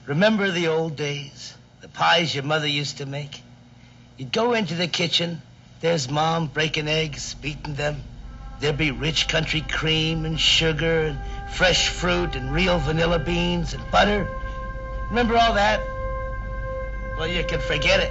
Remember the old days? The pies your mother used to make? You'd go into the kitchen, there's Mom breaking eggs, beating them. There'd be rich country cream and sugar and fresh fruit and real vanilla beans and butter. Remember all that? Well, you can forget it.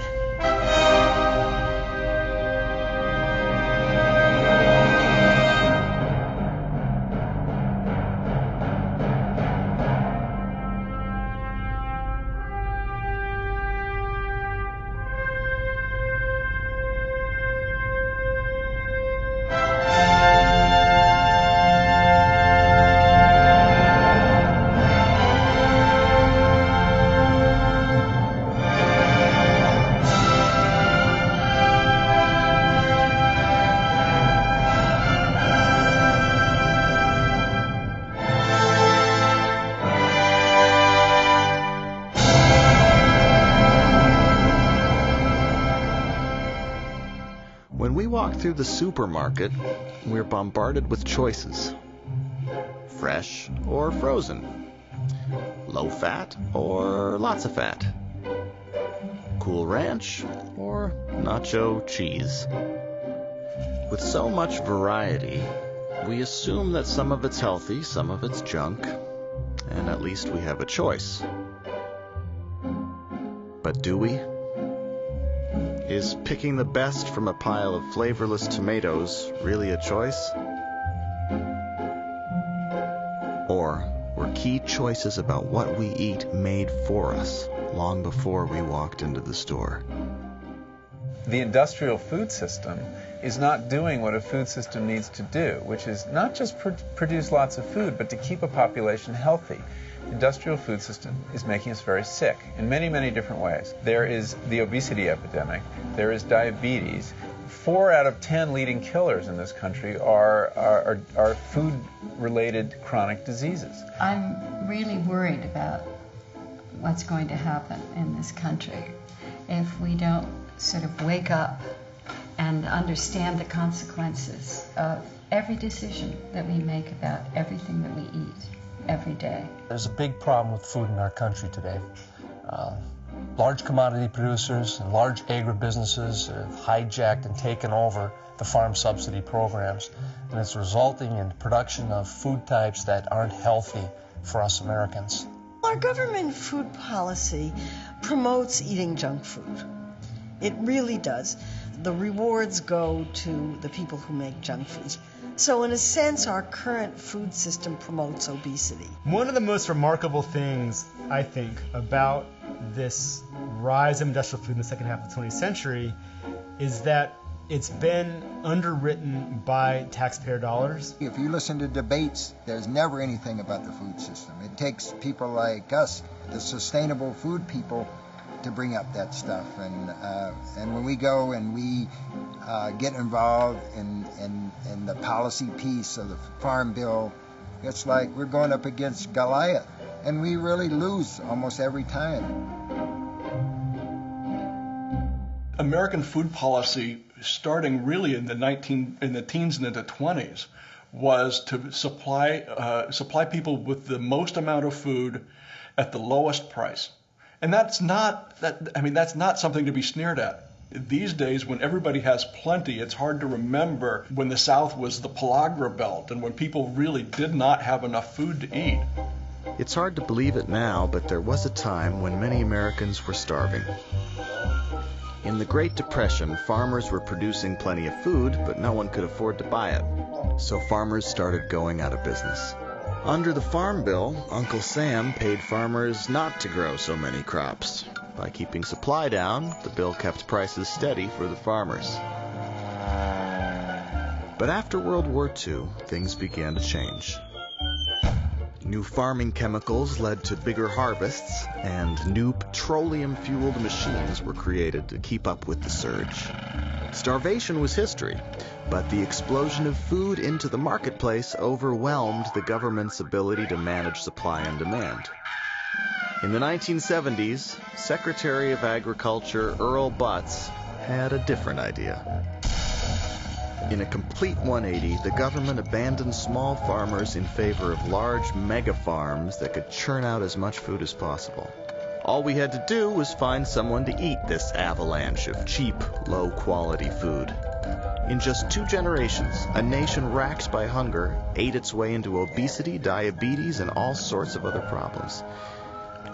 Through the supermarket, we're bombarded with choices. Fresh or frozen. Low fat or lots of fat. Cool Ranch or nacho cheese. With so much variety, we assume that some of it's healthy, some of it's junk, and at least we have a choice. But do we? Is picking the best from a pile of flavorless tomatoes really a choice? Or were key choices about what we eat made for us long before we walked into the store? The industrial food system is not doing what a food system needs to do, which is not just produce lots of food, but to keep a population healthy. The industrial food system is making us very sick in many, many different ways. There is the obesity epidemic. There is diabetes. 4 out of 10 leading killers in this country are food-related chronic diseases. I'm really worried about what's going to happen in this country if we don't sort of wake up and understand the consequences of every decision that we make about everything that we eat every day. There's a big problem with food in our country today. Large commodity producers and large agribusinesses have hijacked and taken over the farm subsidy programs, and it's resulting in production of food types that aren't healthy for us Americans. Our government food policy promotes eating junk food. It really does. The rewards go to the people who make junk foods. So in a sense, our current food system promotes obesity. One of the most remarkable things, I think, about this rise of industrial food in the second half of the 20th century is that it's been underwritten by taxpayer dollars. If you listen to debates, there's never anything about the food system. It takes people like us, the sustainable food people, to bring up that stuff. And when we go and we get involved in the policy piece of the Farm Bill, it's like we're going up against Goliath, and we really lose almost every time. American food policy, starting really in the teens and into 20s, was to supply people with the most amount of food at the lowest price. And that's not something to be sneered at. These days, when everybody has plenty, it's hard to remember when the South was the pellagra belt and when people really did not have enough food to eat. It's hard to believe it now, but there was a time when many Americans were starving. In the Great Depression, farmers were producing plenty of food, but no one could afford to buy it. So farmers started going out of business. Under the Farm Bill, Uncle Sam paid farmers not to grow so many crops. By keeping supply down, the bill kept prices steady for the farmers. But after World War II, things began to change. New farming chemicals led to bigger harvests, and new petroleum-fueled machines were created to keep up with the surge. Starvation was history, but the explosion of food into the marketplace overwhelmed the government's ability to manage supply and demand. In the 1970s, Secretary of Agriculture Earl Butz had a different idea. In a complete 180, the government abandoned small farmers in favor of large mega farms that could churn out as much food as possible. All we had to do was find someone to eat this avalanche of cheap, low-quality food. In just 2 generations, a nation racked by hunger ate its way into obesity, diabetes, and all sorts of other problems.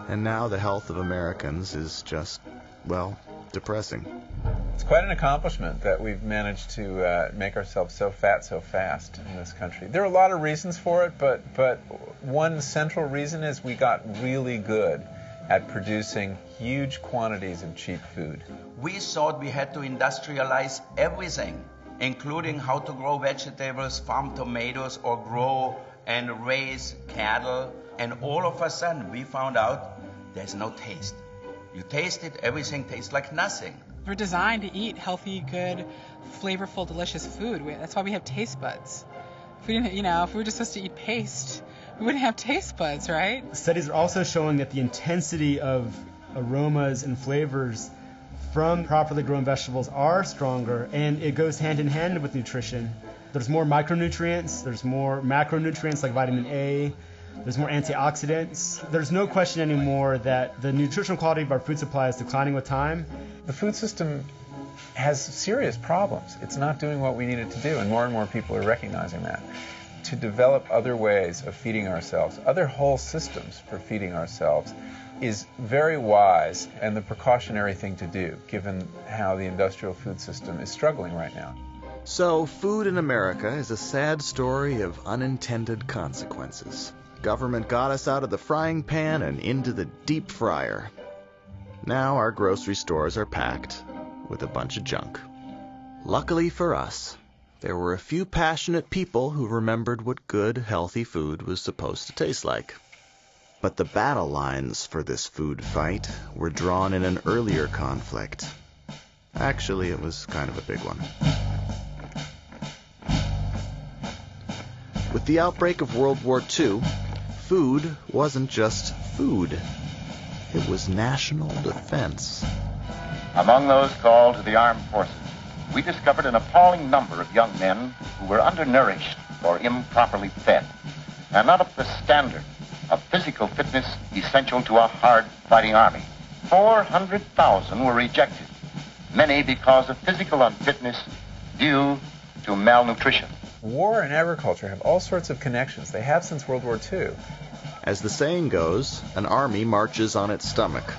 And now the health of Americans is just, well, depressing. It's quite an accomplishment that we've managed to make ourselves so fat so fast in this country. There are a lot of reasons for it, but one central reason is we got really good at producing huge quantities of cheap food. We thought we had to industrialize everything, including how to grow vegetables, farm tomatoes, or grow and raise cattle. And all of a sudden, we found out there's no taste. You taste it, everything tastes like nothing. We're designed to eat healthy, good, flavorful, delicious food. That's why we have taste buds. If we didn't, if we were just supposed to eat paste, we wouldn't have taste buds, right? Studies are also showing that the intensity of aromas and flavors from properly grown vegetables are stronger, and it goes hand in hand with nutrition. There's more micronutrients, there's more macronutrients like vitamin A, there's more antioxidants. There's no question anymore that the nutritional quality of our food supply is declining with time. The food system has serious problems. It's not doing what we need it to do, and more people are recognizing that. To develop other ways of feeding ourselves, other whole systems for feeding ourselves, is very wise and the precautionary thing to do, given how the industrial food system is struggling right now. So, food in America is a sad story of unintended consequences. Government got us out of the frying pan and into the deep fryer. Now our grocery stores are packed with a bunch of junk. Luckily for us, there were a few passionate people who remembered what good, healthy food was supposed to taste like. But the battle lines for this food fight were drawn in an earlier conflict. Actually, it was kind of a big one. With the outbreak of World War II, food wasn't just food. It was national defense. Among those called to the armed forces, we discovered an appalling number of young men who were undernourished or improperly fed, and not up to the standard of physical fitness essential to a hard-fighting army. 400,000 were rejected, many because of physical unfitness due to malnutrition. War and agriculture have all sorts of connections. They have since World War II. As the saying goes, an army marches on its stomach.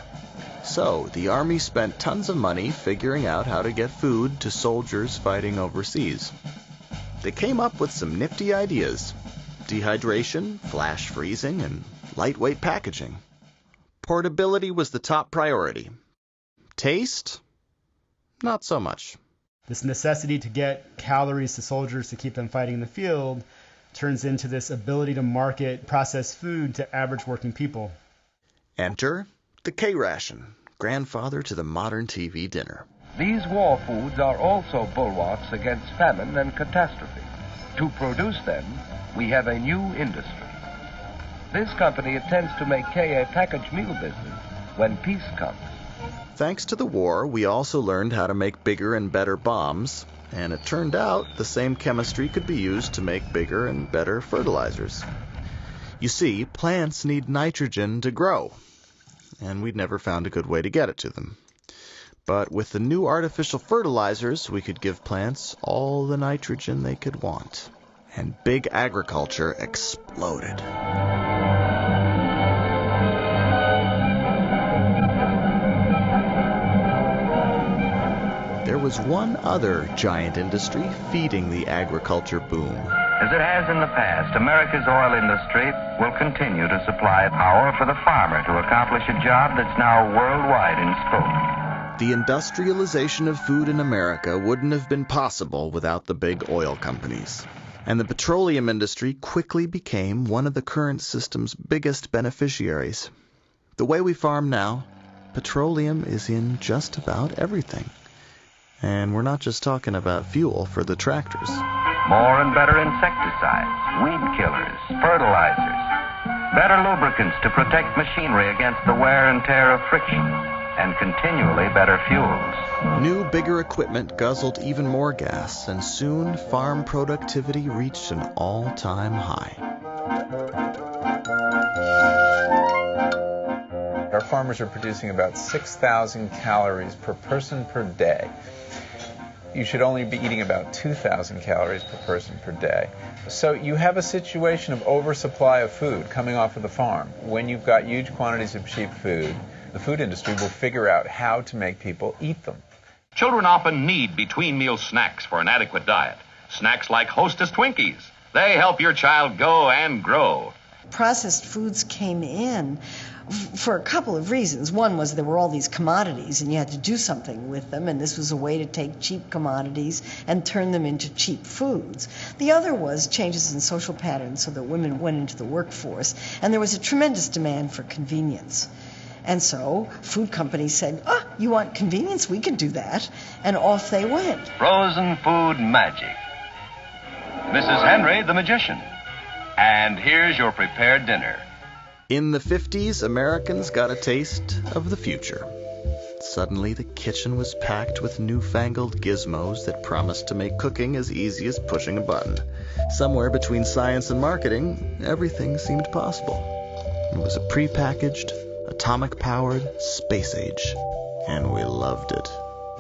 So, the army spent tons of money figuring out how to get food to soldiers fighting overseas. They came up with some nifty ideas: dehydration, flash freezing, and lightweight packaging. Portability was the top priority. Taste? Not so much. This necessity to get calories to soldiers to keep them fighting in the field turns into this ability to market processed food to average working people. Enter the K-ration, grandfather to the modern TV dinner. These war foods are also bulwarks against famine and catastrophe. To produce them, we have a new industry. This company intends to make K a packaged meal business when peace comes. Thanks to the war, we also learned how to make bigger and better bombs, and it turned out the same chemistry could be used to make bigger and better fertilizers. You see, plants need nitrogen to grow, and we'd never found a good way to get it to them. But with the new artificial fertilizers, we could give plants all the nitrogen they could want, and big agriculture exploded. There was one other giant industry feeding the agriculture boom. As it has in the past, America's oil industry will continue to supply power for the farmer to accomplish a job that's now worldwide in scope. The industrialization of food in America wouldn't have been possible without the big oil companies. And the petroleum industry quickly became one of the current system's biggest beneficiaries. The way we farm now, petroleum is in just about everything. And we're not just talking about fuel for the tractors. More and better insecticides, weed killers, fertilizers, better lubricants to protect machinery against the wear and tear of friction, and continually better fuels. New, bigger equipment guzzled even more gas, and soon farm productivity reached an all-time high. Our farmers are producing about 6,000 calories per person per day. You should only be eating about 2,000 calories per person per day. So you have a situation of oversupply of food coming off of the farm. When you've got huge quantities of cheap food, the food industry will figure out how to make people eat them. Children often need between-meal snacks for an adequate diet. Snacks like Hostess Twinkies. They help your child go and grow. Processed foods came in for a couple of reasons. One was there were all these commodities and you had to do something with them, and this was a way to take cheap commodities and turn them into cheap foods. The other was changes in social patterns so that women went into the workforce, and there was a tremendous demand for convenience. And so food companies said, you want convenience? We can do that. And off they went. Frozen food magic. Mrs. Henry, the magician. And here's your prepared dinner. In the 50s, Americans got a taste of the future. Suddenly, the kitchen was packed with newfangled gizmos that promised to make cooking as easy as pushing a button. Somewhere between science and marketing, everything seemed possible. It was a prepackaged, atomic-powered space age, and we loved it.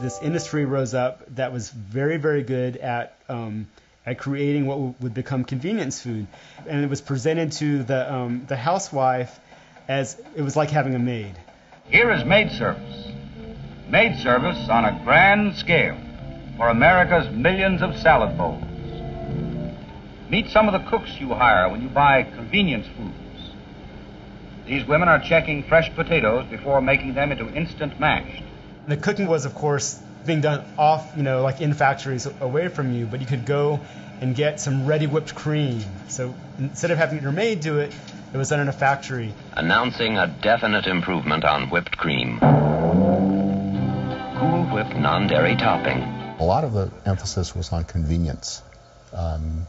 This industry rose up that was very, very good at creating what would become convenience food, and it was presented to the housewife as it was like having a maid. Here is maid service. Maid service on a grand scale for America's millions of salad bowls. Meet some of the cooks you hire when you buy convenience foods. These women are checking fresh potatoes before making them into instant mashed. The cooking was, of course, being done off, like in factories away from you, but you could go and get some ready whipped cream. So instead of having your maid do it, it was done in a factory. Announcing a definite improvement on whipped cream. Cool Whip non-dairy topping. A lot of the emphasis was on convenience,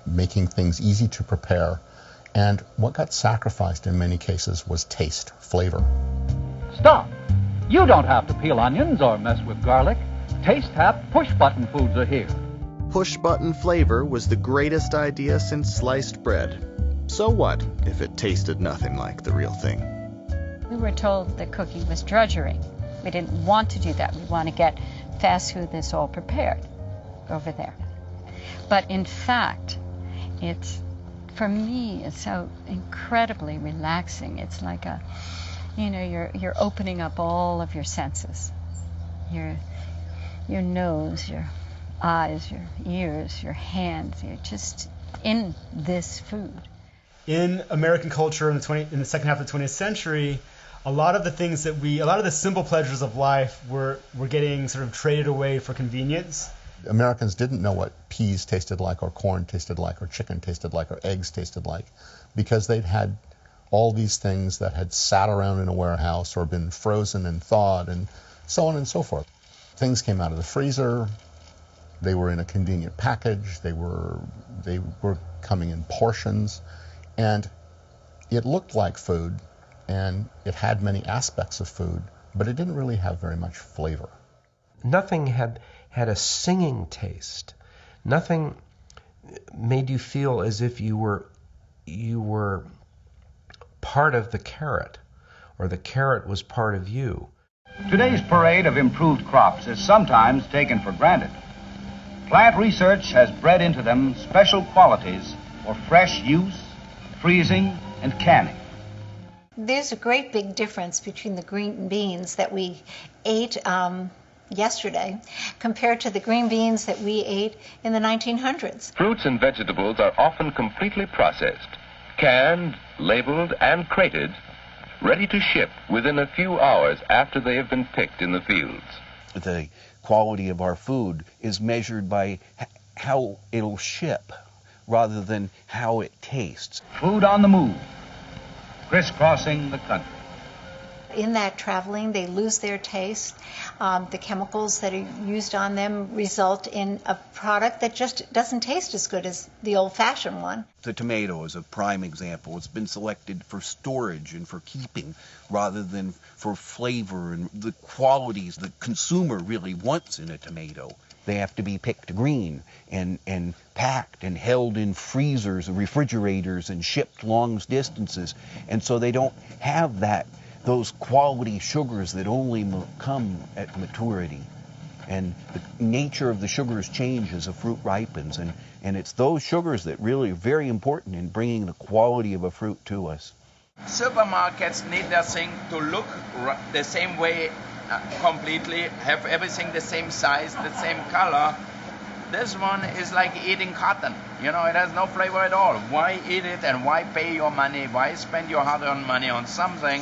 making things easy to prepare. And what got sacrificed in many cases was taste, flavor. Stop! You don't have to peel onions or mess with garlic. Taste Tap push-button foods are here. Push-button flavor was the greatest idea since sliced bread. So what if it tasted nothing like the real thing? We were told that cooking was drudgery. We didn't want to do that. We want to get fast food that's all prepared over there. But in fact, for me, it's so incredibly relaxing. It's like you're opening up all of your senses. Your nose, your eyes, your ears, your hands. You're just in this food. In American culture in the second half of the 20th century, a lot of the simple pleasures of life were getting sort of traded away for convenience. Americans didn't know what peas tasted like, or corn tasted like, or chicken tasted like, or eggs tasted like, because they'd had all these things that had sat around in a warehouse or been frozen and thawed and so on and so forth. Things came out of the freezer. They were in a convenient package. They were coming in portions, and it looked like food, and it had many aspects of food, but it didn't really have very much flavor. Nothing had a singing taste. Nothing made you feel as if you were part of the carrot, or the carrot was part of you. Today's parade of improved crops is sometimes taken for granted. Plant research has bred into them special qualities for fresh use, freezing, and canning. There's a great big difference between the green beans that we ate yesterday compared to the green beans that we ate in the 1900s. Fruits and vegetables are often completely processed, canned, labeled, and crated, ready to ship within a few hours after they have been picked in the fields. The quality of our food is measured by how it'll ship rather than how it tastes. Food on the move, crisscrossing the country. In that traveling, they lose their taste. The chemicals that are used on them result in a product that just doesn't taste as good as the old-fashioned one. The tomato is a prime example. It's been selected for storage and for keeping rather than for flavor and the qualities the consumer really wants in a tomato. They have to be picked green and packed and held in freezers and refrigerators and shipped long distances. And so they don't have that those quality sugars that only come at maturity. And the nature of the sugars change as a fruit ripens, and it's those sugars that really are very important in bringing the quality of a fruit to us. Supermarkets need their thing to look the same way completely, have everything the same size, the same color. This one is like eating cotton. You know, it has no flavor at all. Why eat it and why pay your money? Why spend your hard-earned money on something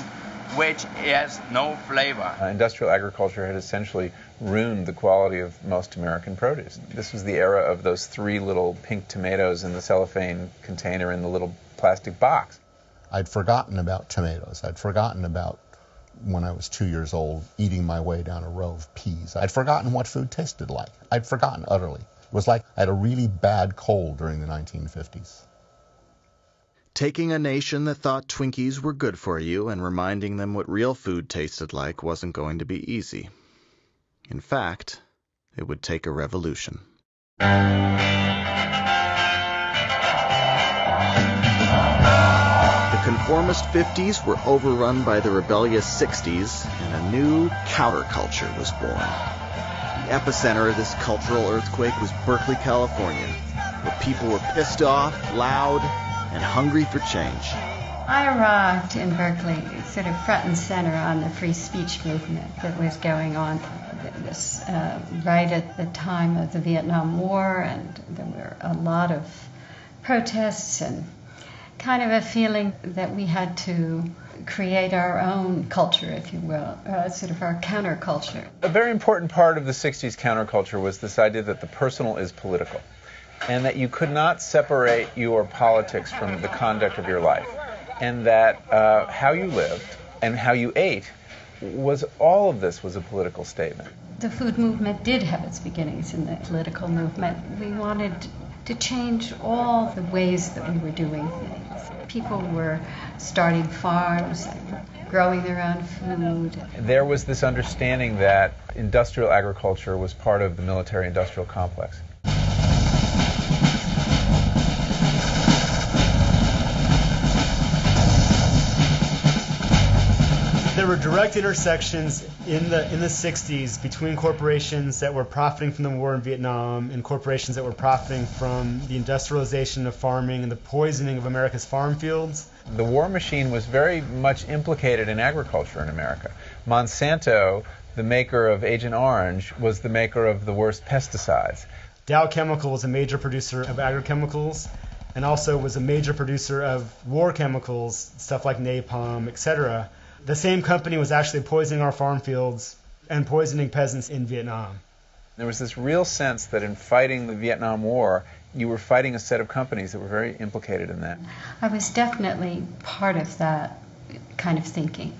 which has no flavor? Industrial agriculture had essentially ruined the quality of most American produce. This was the era of those 3 little pink tomatoes in the cellophane container in the little plastic box. I'd forgotten about tomatoes. I'd forgotten about, when I was 2 years old, eating my way down a row of peas. I'd forgotten what food tasted like. I'd forgotten utterly. It was like I had a really bad cold during the 1950s. Taking a nation that thought Twinkies were good for you and reminding them what real food tasted like wasn't going to be easy. In fact, it would take a revolution. The conformist 50s were overrun by the rebellious 60s, and a new counterculture was born. The epicenter of this cultural earthquake was Berkeley, California, where people were pissed off, loud, and hungry for change. I arrived in Berkeley sort of front and center on the free speech movement that was going on right at the time of the Vietnam War, and there were a lot of protests and kind of a feeling that we had to create our own culture, if you will, sort of our counterculture. A very important part of the 60s counterculture was this idea that the personal is political, and that you could not separate your politics from the conduct of your life, and that how you lived and how you ate all of this was a political statement. The food movement did have its beginnings in the political movement. We wanted to change all the ways that we were doing things. People were starting farms, growing their own food. There was this understanding that industrial agriculture was part of the military-industrial complex. There were direct intersections in the 60s between corporations that were profiting from the war in Vietnam and corporations that were profiting from the industrialization of farming and the poisoning of America's farm fields. The war machine was very much implicated in agriculture in America. Monsanto, the maker of Agent Orange, was the maker of the worst pesticides. Dow Chemical was a major producer of agrochemicals and also was a major producer of war chemicals, stuff like napalm, etc. The same company was actually poisoning our farm fields and poisoning peasants in Vietnam. There was this real sense that in fighting the Vietnam War, you were fighting a set of companies that were very implicated in that. I was definitely part of that kind of thinking,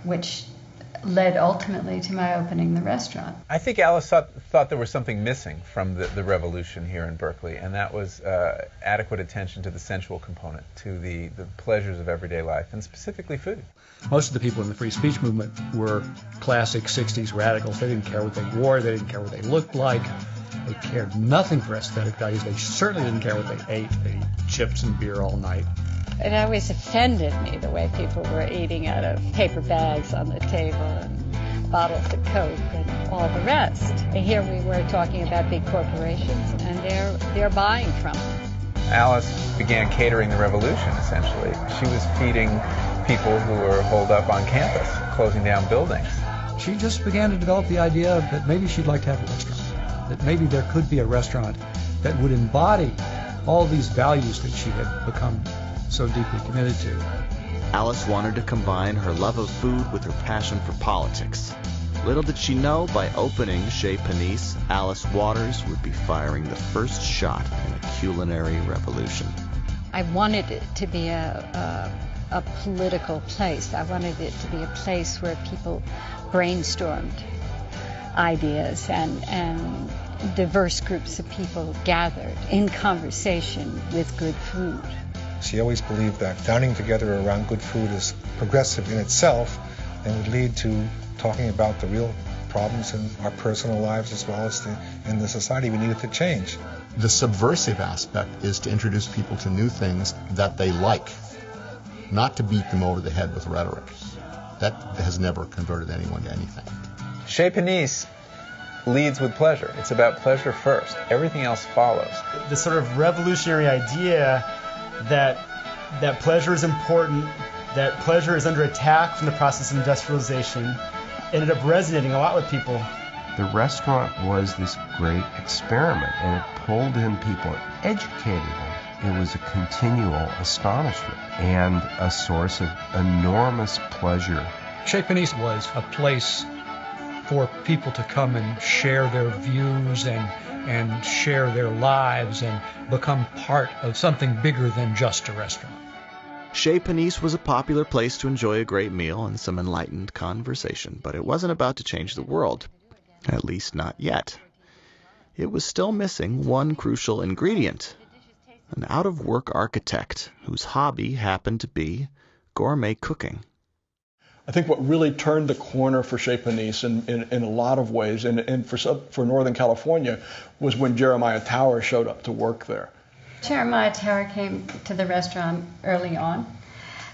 which led ultimately to my opening the restaurant. I think Alice thought there was something missing from the revolution here in Berkeley, and that was adequate attention to the sensual component, to the pleasures of everyday life, and specifically food. Most of the people in the free speech movement were classic 60s radicals. They didn't care what they wore, they didn't care what they looked like, they cared nothing for aesthetic values, they certainly didn't care what they ate. They ate chips and beer all night. It always offended me the way people were eating out of paper bags on the table and bottles of Coke and all the rest. And here we were talking about big corporations, and they're buying from them. Alice began catering the revolution, essentially. She was feeding people who were holed up on campus, closing down buildings. She just began to develop the idea that maybe she'd like to have a restaurant, that maybe there could be a restaurant that would embody all these values that she had become so deeply committed to. Alice wanted to combine her love of food with her passion for politics. Little did she know, by opening Chez Panisse, Alice Waters would be firing the first shot in a culinary revolution. I wanted it to be a political place. I wanted it to be a place where people brainstormed ideas and diverse groups of people gathered in conversation with good food. She always believed that dining together around good food is progressive in itself and would lead to talking about the real problems in our personal lives as well as in the society we needed to change. The subversive aspect is to introduce people to new things that they like. not to beat them over the head with rhetoric. That has never converted anyone to anything. Chez Panisse leads with pleasure. It's about pleasure first. Everything else follows. The sort of revolutionary idea that pleasure is important, that pleasure is under attack from the process of industrialization, ended up resonating a lot with people. The restaurant was this great experiment, and it pulled in people, educated them. It was a continual astonishment and a source of enormous pleasure. Chez Panisse was a place for people to come and share their views and share their lives and become part of something bigger than just a restaurant. Chez Panisse was a popular place to enjoy a great meal and some enlightened conversation, but it wasn't about to change the world. At least not yet. It was still missing one crucial ingredient: an out-of-work architect whose hobby happened to be gourmet cooking. I think what really turned the corner for Chez Panisse in a lot of ways, and for Northern California, was when Jeremiah Tower showed up to work there. Jeremiah Tower came to the restaurant early on,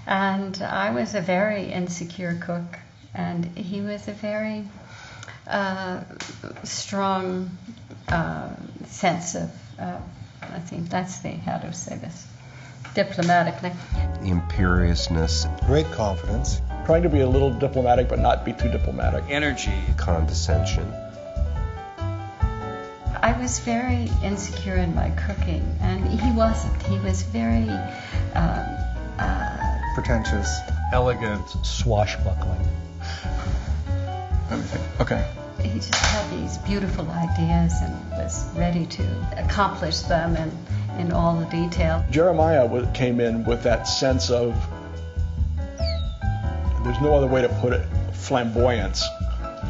and I was a very insecure cook, and he was a very strong sense of, I think that's how to say this diplomatically. Imperiousness. Great confidence. Trying to be a little diplomatic but not be too diplomatic. Energy. Condescension. I was very insecure in my cooking, and he wasn't. He was very pretentious. Elegant. Swashbuckling. Let me think. Okay. He just had these beautiful ideas and was ready to accomplish them in all the detail. Jeremiah came in with that sense of, there's no other way to put it, flamboyance.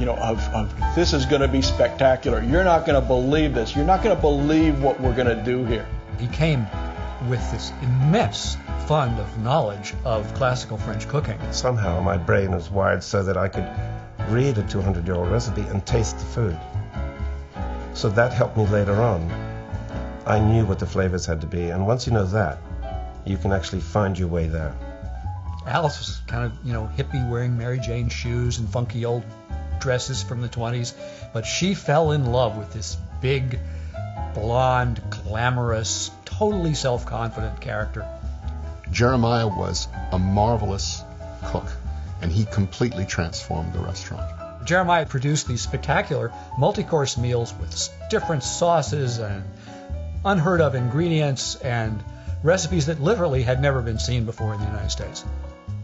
Of this is going to be spectacular. You're not going to believe this. You're not going to believe what we're going to do here. He came with this immense fund of knowledge of classical French cooking. Somehow my brain was wired so that I could read a 200-year-old recipe and taste the food. So that helped me later on. I knew what the flavors had to be, and once you know that, you can actually find your way there. Alice was kind of, hippie, wearing Mary Jane shoes and funky old dresses from the 20s, but she fell in love with this big, blonde, glamorous, totally self-confident character. Jeremiah was a marvelous cook, and he completely transformed the restaurant. Jeremiah produced these spectacular multi-course meals with different sauces and unheard of ingredients and recipes that literally had never been seen before in the United States.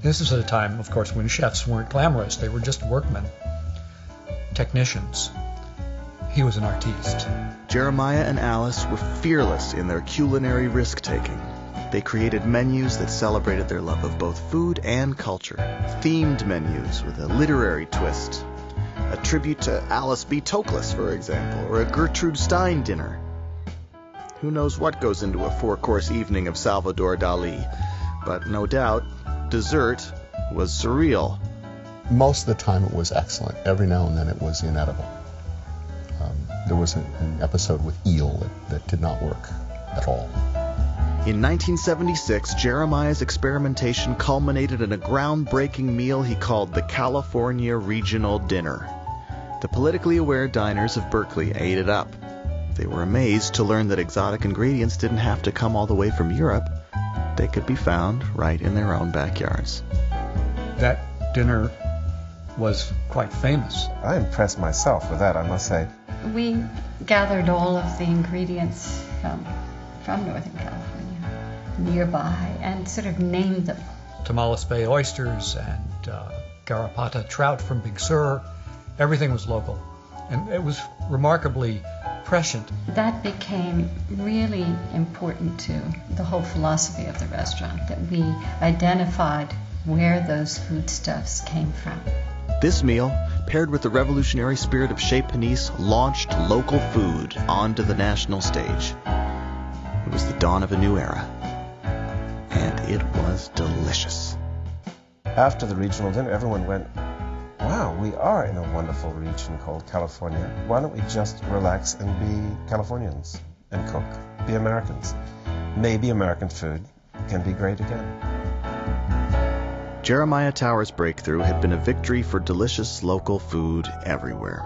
This is at a time, of course, when chefs weren't glamorous. They were just workmen, technicians. He was an artiste. Jeremiah and Alice were fearless in their culinary risk-taking. They created menus that celebrated their love of both food and culture. Themed menus with a literary twist. A tribute to Alice B. Toklas, for example, or a Gertrude Stein dinner. Who knows what goes into a 4-course evening of Salvador Dali, but no doubt, dessert was surreal. Most of the time it was excellent. Every now and then it was inedible. There was an episode with eel that did not work at all. In 1976, Jeremiah's experimentation culminated in a groundbreaking meal he called the California Regional Dinner. The politically aware diners of Berkeley ate it up. They were amazed to learn that exotic ingredients didn't have to come all the way from Europe. They could be found right in their own backyards. That dinner was quite famous. I impressed myself with that, I must say. We gathered all of the ingredients from Northern California, nearby, and sort of named them. Tamales Bay oysters and Garrapata trout from Big Sur. Everything was local. And it was remarkably prescient. That became really important to the whole philosophy of the restaurant, that we identified where those foodstuffs came from. This meal, paired with the revolutionary spirit of Chez Panisse, launched local food onto the national stage. It was the dawn of a new era, and it was delicious. After the regional dinner, everyone went, wow, we are in a wonderful region called California. Why don't we just relax and be Californians and cook, be Americans? Maybe American food can be great again. Jeremiah Tower's breakthrough had been a victory for delicious local food everywhere.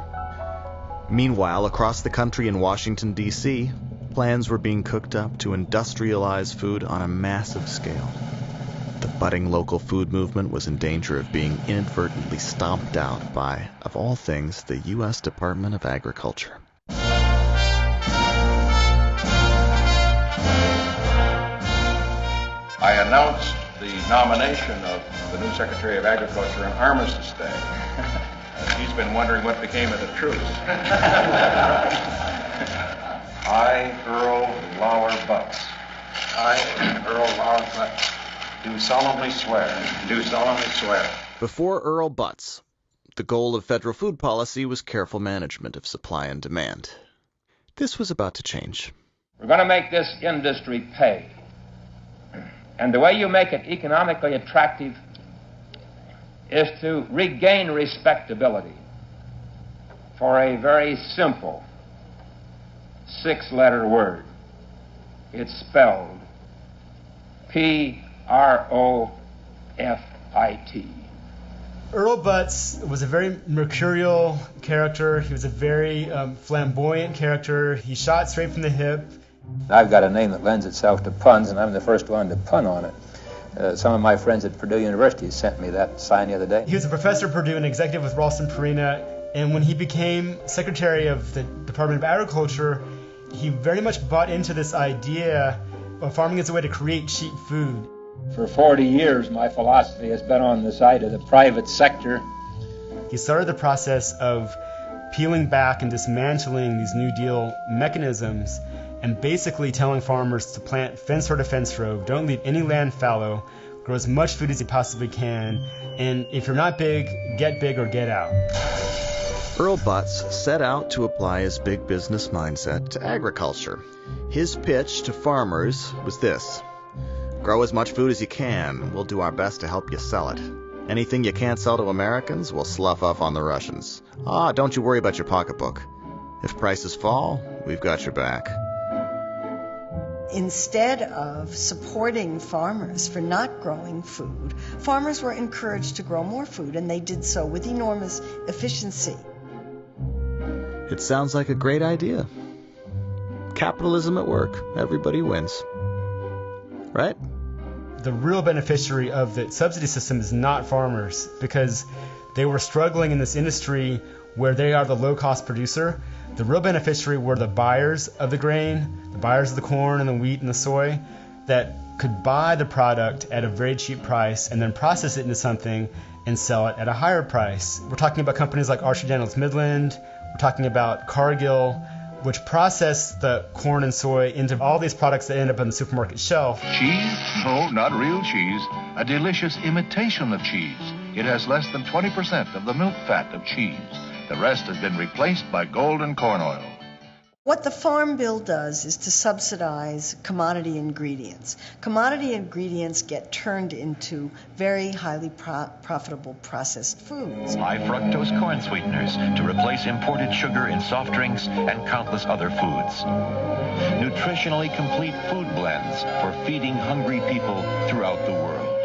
Meanwhile, across the country in Washington, D.C., plans were being cooked up to industrialize food on a massive scale. The budding local food movement was in danger of being inadvertently stomped out by, of all things, the U.S. Department of Agriculture. I announced the nomination of the new Secretary of Agriculture on Armistice Day. She's been wondering what became of the truce. I, Earl Lauer Butts. I, Earl Lauer Butts, do solemnly swear. Do solemnly swear. Before Earl Butts, the goal of federal food policy was careful management of supply and demand. This was about to change. We're going to make this industry pay. And the way you make it economically attractive is to regain respectability for a very simple 6-letter word. It's spelled P-R-O-F-I-T. Earl Butts was a very mercurial character. He was a very flamboyant character. He shot straight from the hip. I've got a name that lends itself to puns, and I'm the first one to pun on it. Some of my friends at Purdue University sent me that sign the other day. He was a professor at Purdue and executive with Ralston Purina, and when he became secretary of the Department of Agriculture, he very much bought into this idea of farming as a way to create cheap food. For 40 years, my philosophy has been on the side of the private sector. He started the process of peeling back and dismantling these New Deal mechanisms and basically telling farmers to plant fence row to fence row, don't leave any land fallow, grow as much food as you possibly can, and if you're not big, get big or get out. Earl Butts set out to apply his big business mindset to agriculture. His pitch to farmers was this: grow as much food as you can. We'll do our best to help you sell it. Anything you can't sell to Americans, we'll slough off on the Russians. Don't you worry about your pocketbook. If prices fall, we've got your back. Instead of supporting farmers for not growing food, farmers were encouraged to grow more food, and they did so with enormous efficiency. It sounds like a great idea. Capitalism at work. Everybody wins. Right? The real beneficiary of the subsidy system is not farmers, because they were struggling in this industry where they are the low-cost producer. The real beneficiary were the buyers of the grain, the buyers of the corn and the wheat and the soy, that could buy the product at a very cheap price and then process it into something and sell it at a higher price. We're talking about companies like Archer Daniels Midland. We're talking about Cargill, which process the corn and soy into all these products that end up on the supermarket shelf. Cheese? No, not real cheese. A delicious imitation of cheese. It has less than 20% of the milk fat of cheese. The rest has been replaced by golden corn oil. What the Farm Bill does is to subsidize commodity ingredients. Commodity ingredients get turned into very highly profitable processed foods. High fructose corn sweeteners to replace imported sugar in soft drinks and countless other foods. Nutritionally complete food blends for feeding hungry people throughout the world.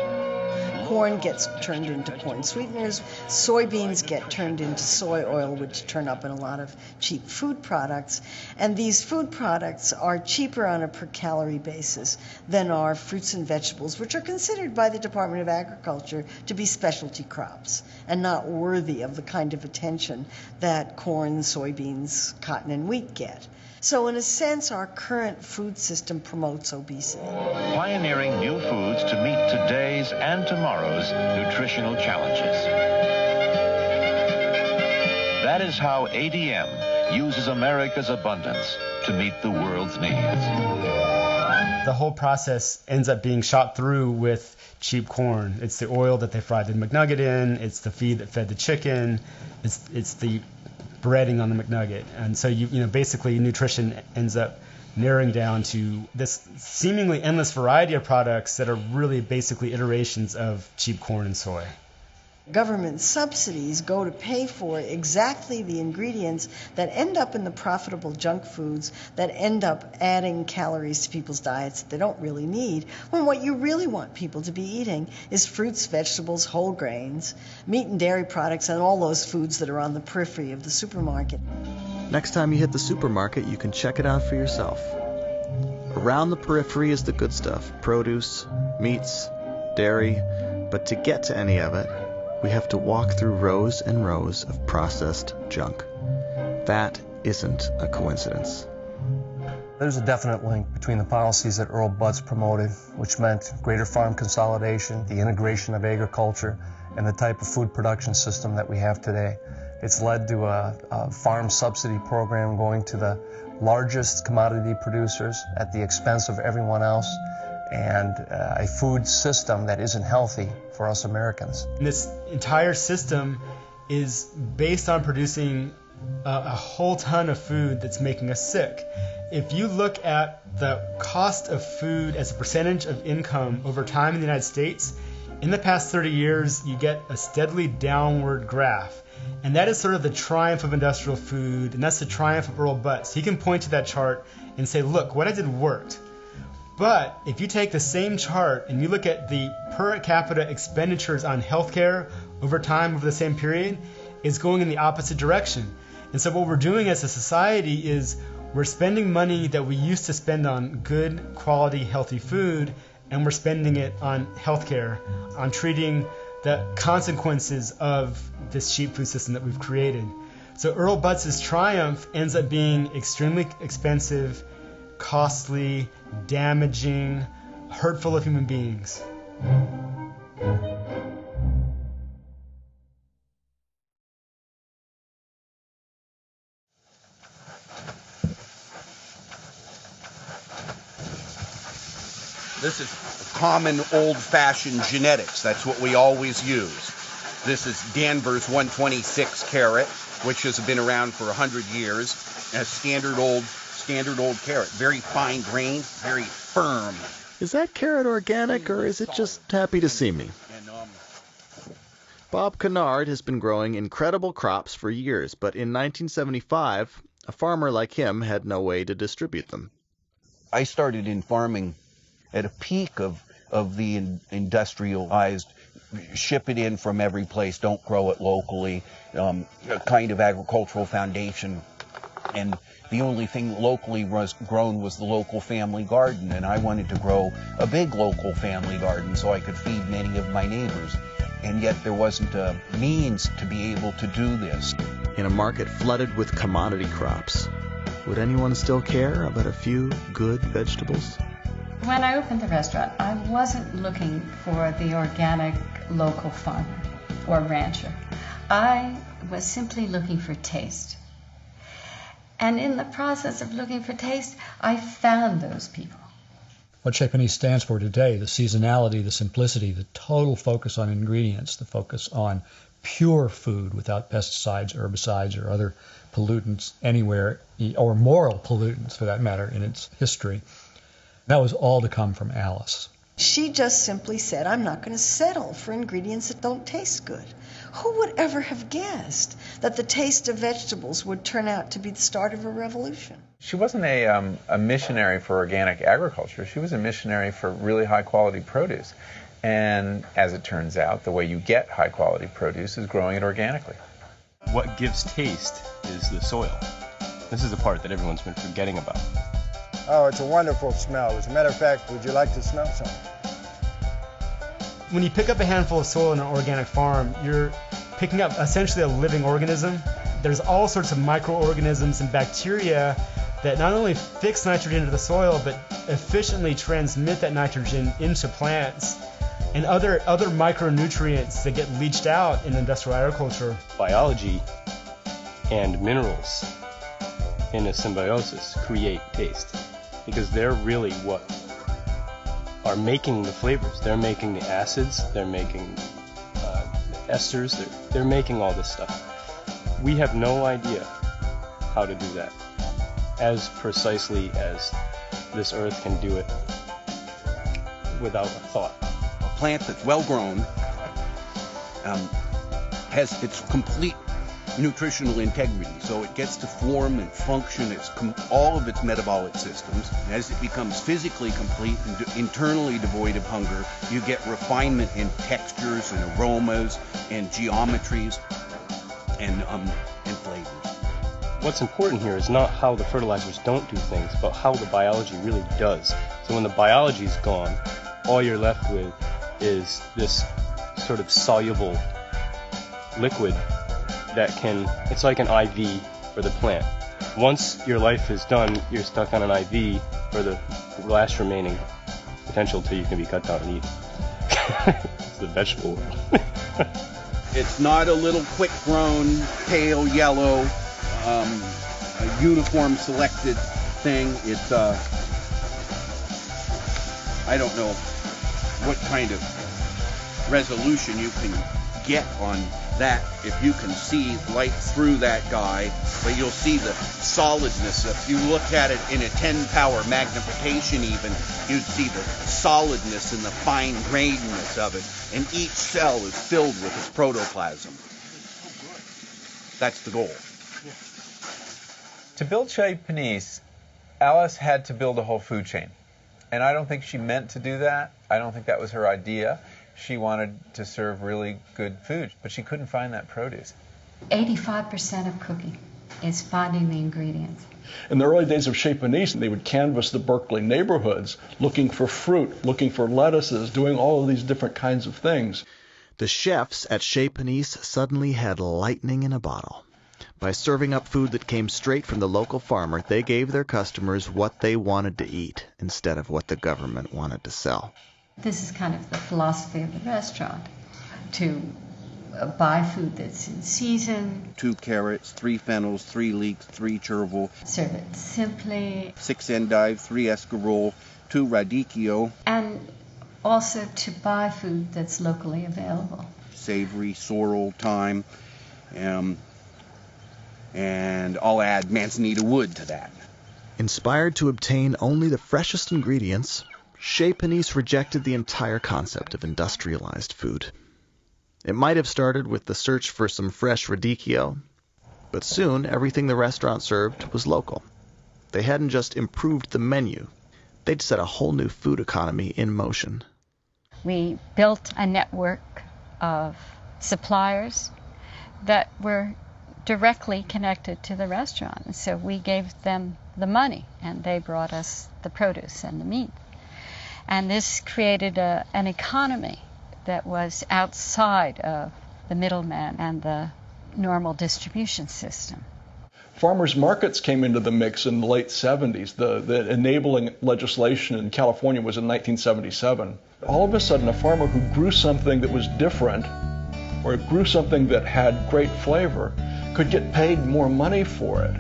Corn gets turned into corn sweeteners. Soybeans get turned into soy oil, which turn up in a lot of cheap food products. And these food products are cheaper on a per calorie basis than are fruits and vegetables, which are considered by the Department of Agriculture to be specialty crops and not worthy of the kind of attention that corn, soybeans, cotton, and wheat get. So in a sense, our current food system promotes obesity. Pioneering new foods to meet today's and tomorrow's nutritional challenges. That is how ADM uses America's abundance to meet the world's needs. The whole process ends up being shot through with cheap corn. It's the oil that they fried the McNugget in, it's the feed that fed the chicken, it's the breading on the McNugget. And so basically nutrition ends up narrowing down to this seemingly endless variety of products that are really basically iterations of cheap corn and soy. Government subsidies go to pay for exactly the ingredients that end up in the profitable junk foods that end up adding calories to people's diets that they don't really need, when what you really want people to be eating is fruits, vegetables, whole grains, meat and dairy products, and all those foods that are on the periphery of the supermarket. Next time you hit the supermarket, you can check it out for yourself. Around the periphery is the good stuff: produce, meats, dairy, but to get to any of it, we have to walk through rows and rows of processed junk. That isn't a coincidence. There's a definite link between the policies that Earl Butz promoted, which meant greater farm consolidation, the integration of agriculture, and the type of food production system that we have today. It's led to a farm subsidy program going to the largest commodity producers at the expense of everyone else, and a food system that isn't healthy for us Americans. And this entire system is based on producing a whole ton of food that's making us sick. If you look at the cost of food as a percentage of income over time in the United States, in the past 30 years, you get a steadily downward graph. And that is sort of the triumph of industrial food, and that's the triumph of Earl Butz. He can point to that chart and say, look, what I did worked. But if you take the same chart and you look at the per capita expenditures on healthcare over time, over the same period, it's going in the opposite direction. And so what we're doing as a society is we're spending money that we used to spend on good, quality, healthy food, and we're spending it on healthcare, on treating the consequences of this cheap food system that we've created. So Earl Butz's triumph ends up being extremely expensive, costly, damaging, hurtful of human beings. This is common old-fashioned genetics. That's what we always use. This is Danvers 126 carrot, which has been around for 100 years. A standard old carrot, very fine grained, very firm. Is that carrot organic, or is it just happy to see me? Bob Kennard has been growing incredible crops for years, but in 1975, a farmer like him had no way to distribute them. I started in farming at a peak of the industrialized, ship it in from every place, don't grow it locally, kind of agricultural foundation. And the only thing locally was grown was the local family garden, and I wanted to grow a big local family garden so I could feed many of my neighbors. And yet there wasn't a means to be able to do this. In a market flooded with commodity crops, would anyone still care about a few good vegetables? When I opened the restaurant, I wasn't looking for the organic local farmer or rancher. I was simply looking for taste. And in the process of looking for taste, I found those people. What Chez Panisse stands for today, the seasonality, the simplicity, the total focus on ingredients, the focus on pure food without pesticides, herbicides, or other pollutants anywhere, or moral pollutants for that matter, in its history. That was all to come from Alice. She just simply said, I'm not going to settle for ingredients that don't taste good. Who would ever have guessed that the taste of vegetables would turn out to be the start of a revolution? She wasn't a missionary for organic agriculture. She was a missionary for really high-quality produce. And as it turns out, the way you get high-quality produce is growing it organically. What gives taste is the soil. This is the part that everyone's been forgetting about. Oh, it's a wonderful smell. As a matter of fact, would you like to smell something? When you pick up a handful of soil in an organic farm, you're picking up essentially a living organism. There's all sorts of microorganisms and bacteria that not only fix nitrogen into the soil, but efficiently transmit that nitrogen into plants and other micronutrients that get leached out in industrial agriculture. Biology and minerals in a symbiosis create taste, because they're really what are making the flavors. They're making the acids, they're making the esters, they're making all this stuff. We have no idea how to do that as precisely as this earth can do it without a thought. A plant that's well grown has its complete nutritional integrity, so it gets to form and function all of its metabolic systems. As it becomes physically complete and internally devoid of hunger, you get refinement in textures and aromas and geometries and flavors. What's important here is not how the fertilizers don't do things, but how the biology really does. So when the biology's gone, all you're left with is this sort of soluble liquid that it's like an IV for the plant. Once your life is done, you're stuck on an IV for the last remaining potential till you can be cut down and eaten. It's the vegetable world. It's not a little quick-grown, pale yellow, a uniform selected thing. It's, I don't know what kind of resolution you can get on that if you can see right through that guy, but you'll see the solidness. If you look at it in a 10-power magnification even, you'd see the solidness and the fine grainedness of it, and each cell is filled with its protoplasm. That's the goal. To build Chez Panisse, Alice had to build a whole food chain, and I don't think she meant to do that. I don't think that was her idea. She wanted to serve really good food, but she couldn't find that produce. 85% of cooking is finding the ingredients. In the early days of Chez Panisse, they would canvass the Berkeley neighborhoods looking for fruit, looking for lettuces, doing all of these different kinds of things. The chefs at Chez Panisse suddenly had lightning in a bottle. By serving up food that came straight from the local farmer, they gave their customers what they wanted to eat instead of what the government wanted to sell. This is kind of the philosophy of the restaurant, to buy food that's in season. 2 carrots, 3 fennels, 3 leeks, 3 chervil. Serve it simply. 6 endive, 3 escarole, 2 radicchio. And also to buy food that's locally available. Savory, sorrel, thyme, and I'll add manzanita wood to that. Inspired to obtain only the freshest ingredients, Chez Panisse rejected the entire concept of industrialized food. It might have started with the search for some fresh radicchio, but soon everything the restaurant served was local. They hadn't just improved the menu, they'd set a whole new food economy in motion. We built a network of suppliers that were directly connected to the restaurant. So we gave them the money, and they brought us the produce and the meat. And this created an economy that was outside of the middleman and the normal distribution system. Farmers markets came into the mix in the late 70s. The enabling legislation in California was in 1977. All of a sudden, a farmer who grew something that was different or grew something that had great flavor could get paid more money for it.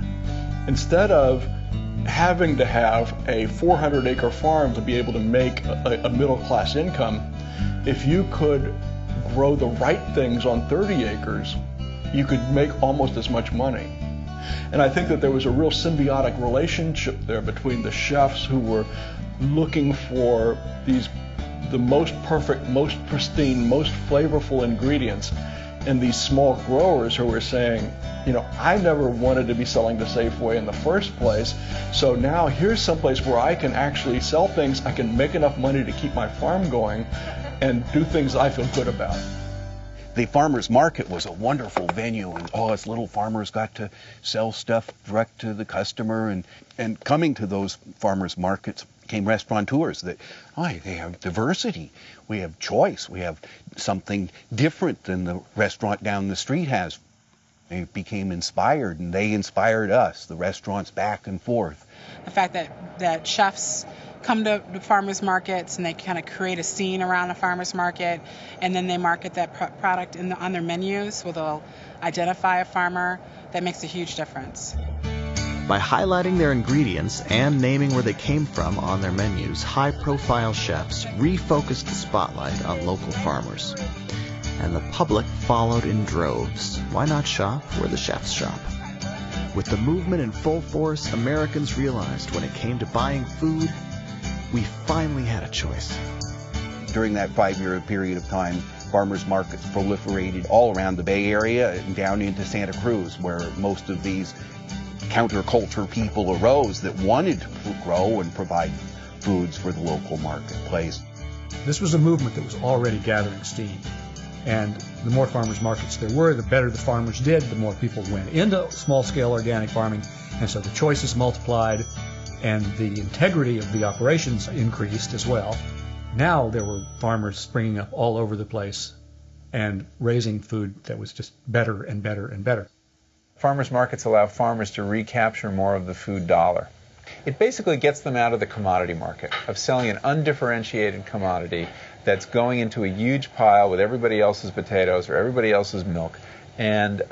Instead of having to have a 400-acre farm to be able to make a middle-class income, if you could grow the right things on 30 acres, you could make almost as much money. And I think that there was a real symbiotic relationship there between the chefs who were looking for the most perfect, most pristine, most flavorful ingredients, and these small growers who were saying, you know, I never wanted to be selling to Safeway in the first place, so now here's someplace where I can actually sell things, I can make enough money to keep my farm going and do things I feel good about. The farmers market was a wonderful venue, and all us little farmers got to sell stuff direct to the customer, and coming to those farmers markets came restaurateurs that, they have diversity, we have choice, we have something different than the restaurant down the street has. They became inspired, and they inspired us, the restaurants back and forth. The fact that chefs come to the farmers markets and they kind of create a scene around a farmers market, and then they market that product on their menus where they'll identify a farmer, that makes a huge difference. By highlighting their ingredients and naming where they came from on their menus, high-profile chefs refocused the spotlight on local farmers. And the public followed in droves. Why not shop where the chefs shop? With the movement in full force, Americans realized when it came to buying food, we finally had a choice. During that 5-year period of time, Farmers markets proliferated all around the Bay Area and down into Santa Cruz, where most of these counterculture people arose that wanted to grow and provide foods for the local marketplace. This was a movement that was already gathering steam. And the more farmers markets there were, the better the farmers did, the more people went into small-scale organic farming, and so the choices multiplied, and the integrity of the operations increased as well. Now there were farmers springing up all over the place and raising food that was just better and better and better. Farmers markets allow farmers to recapture more of the food dollar. It basically gets them out of the commodity market, of selling an undifferentiated commodity that's going into a huge pile with everybody else's potatoes or everybody else's milk, and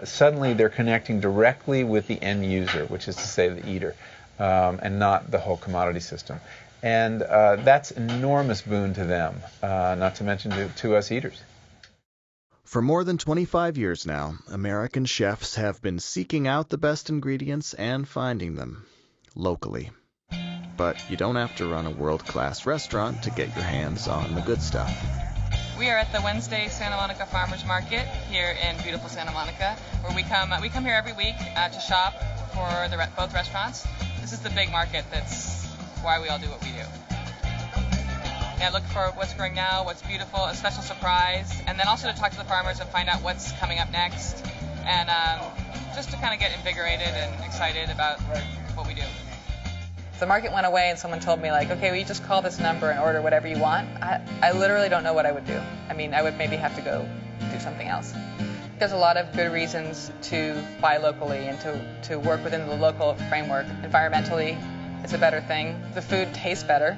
suddenly they're connecting directly with the end user, which is to say the eater, and not the whole commodity system. And that's an enormous boon to them, not to mention to us eaters. For more than 25 years now, American chefs have been seeking out the best ingredients and finding them locally. But you don't have to run a world-class restaurant to get your hands on the good stuff. We are at the Wednesday Santa Monica Farmers Market here in beautiful Santa Monica, where we come here every week to shop for both restaurants. This is the big market. That's why we all do what we do. Yeah, look for what's growing now, what's beautiful, a special surprise, and then also to talk to the farmers and find out what's coming up next, and just to kind of get invigorated and excited about what we do. If the market went away and someone told me, like, okay, well, you just call this number and order whatever you want, I literally don't know what I would do. I mean, I would maybe have to go do something else. There's a lot of good reasons to buy locally and to work within the local framework. Environmentally, it's a better thing. The food tastes better.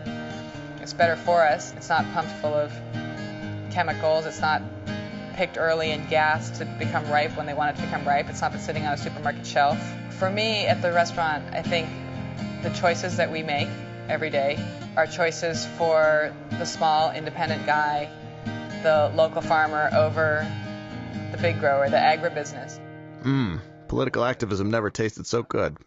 It's better for us. It's not pumped full of chemicals. It's not picked early and gassed to become ripe when they want it to become ripe. It's not been sitting on a supermarket shelf. For me, at the restaurant, I think the choices that we make every day are choices for the small, independent guy, the local farmer over the big grower, the agribusiness. Political activism never tasted so good.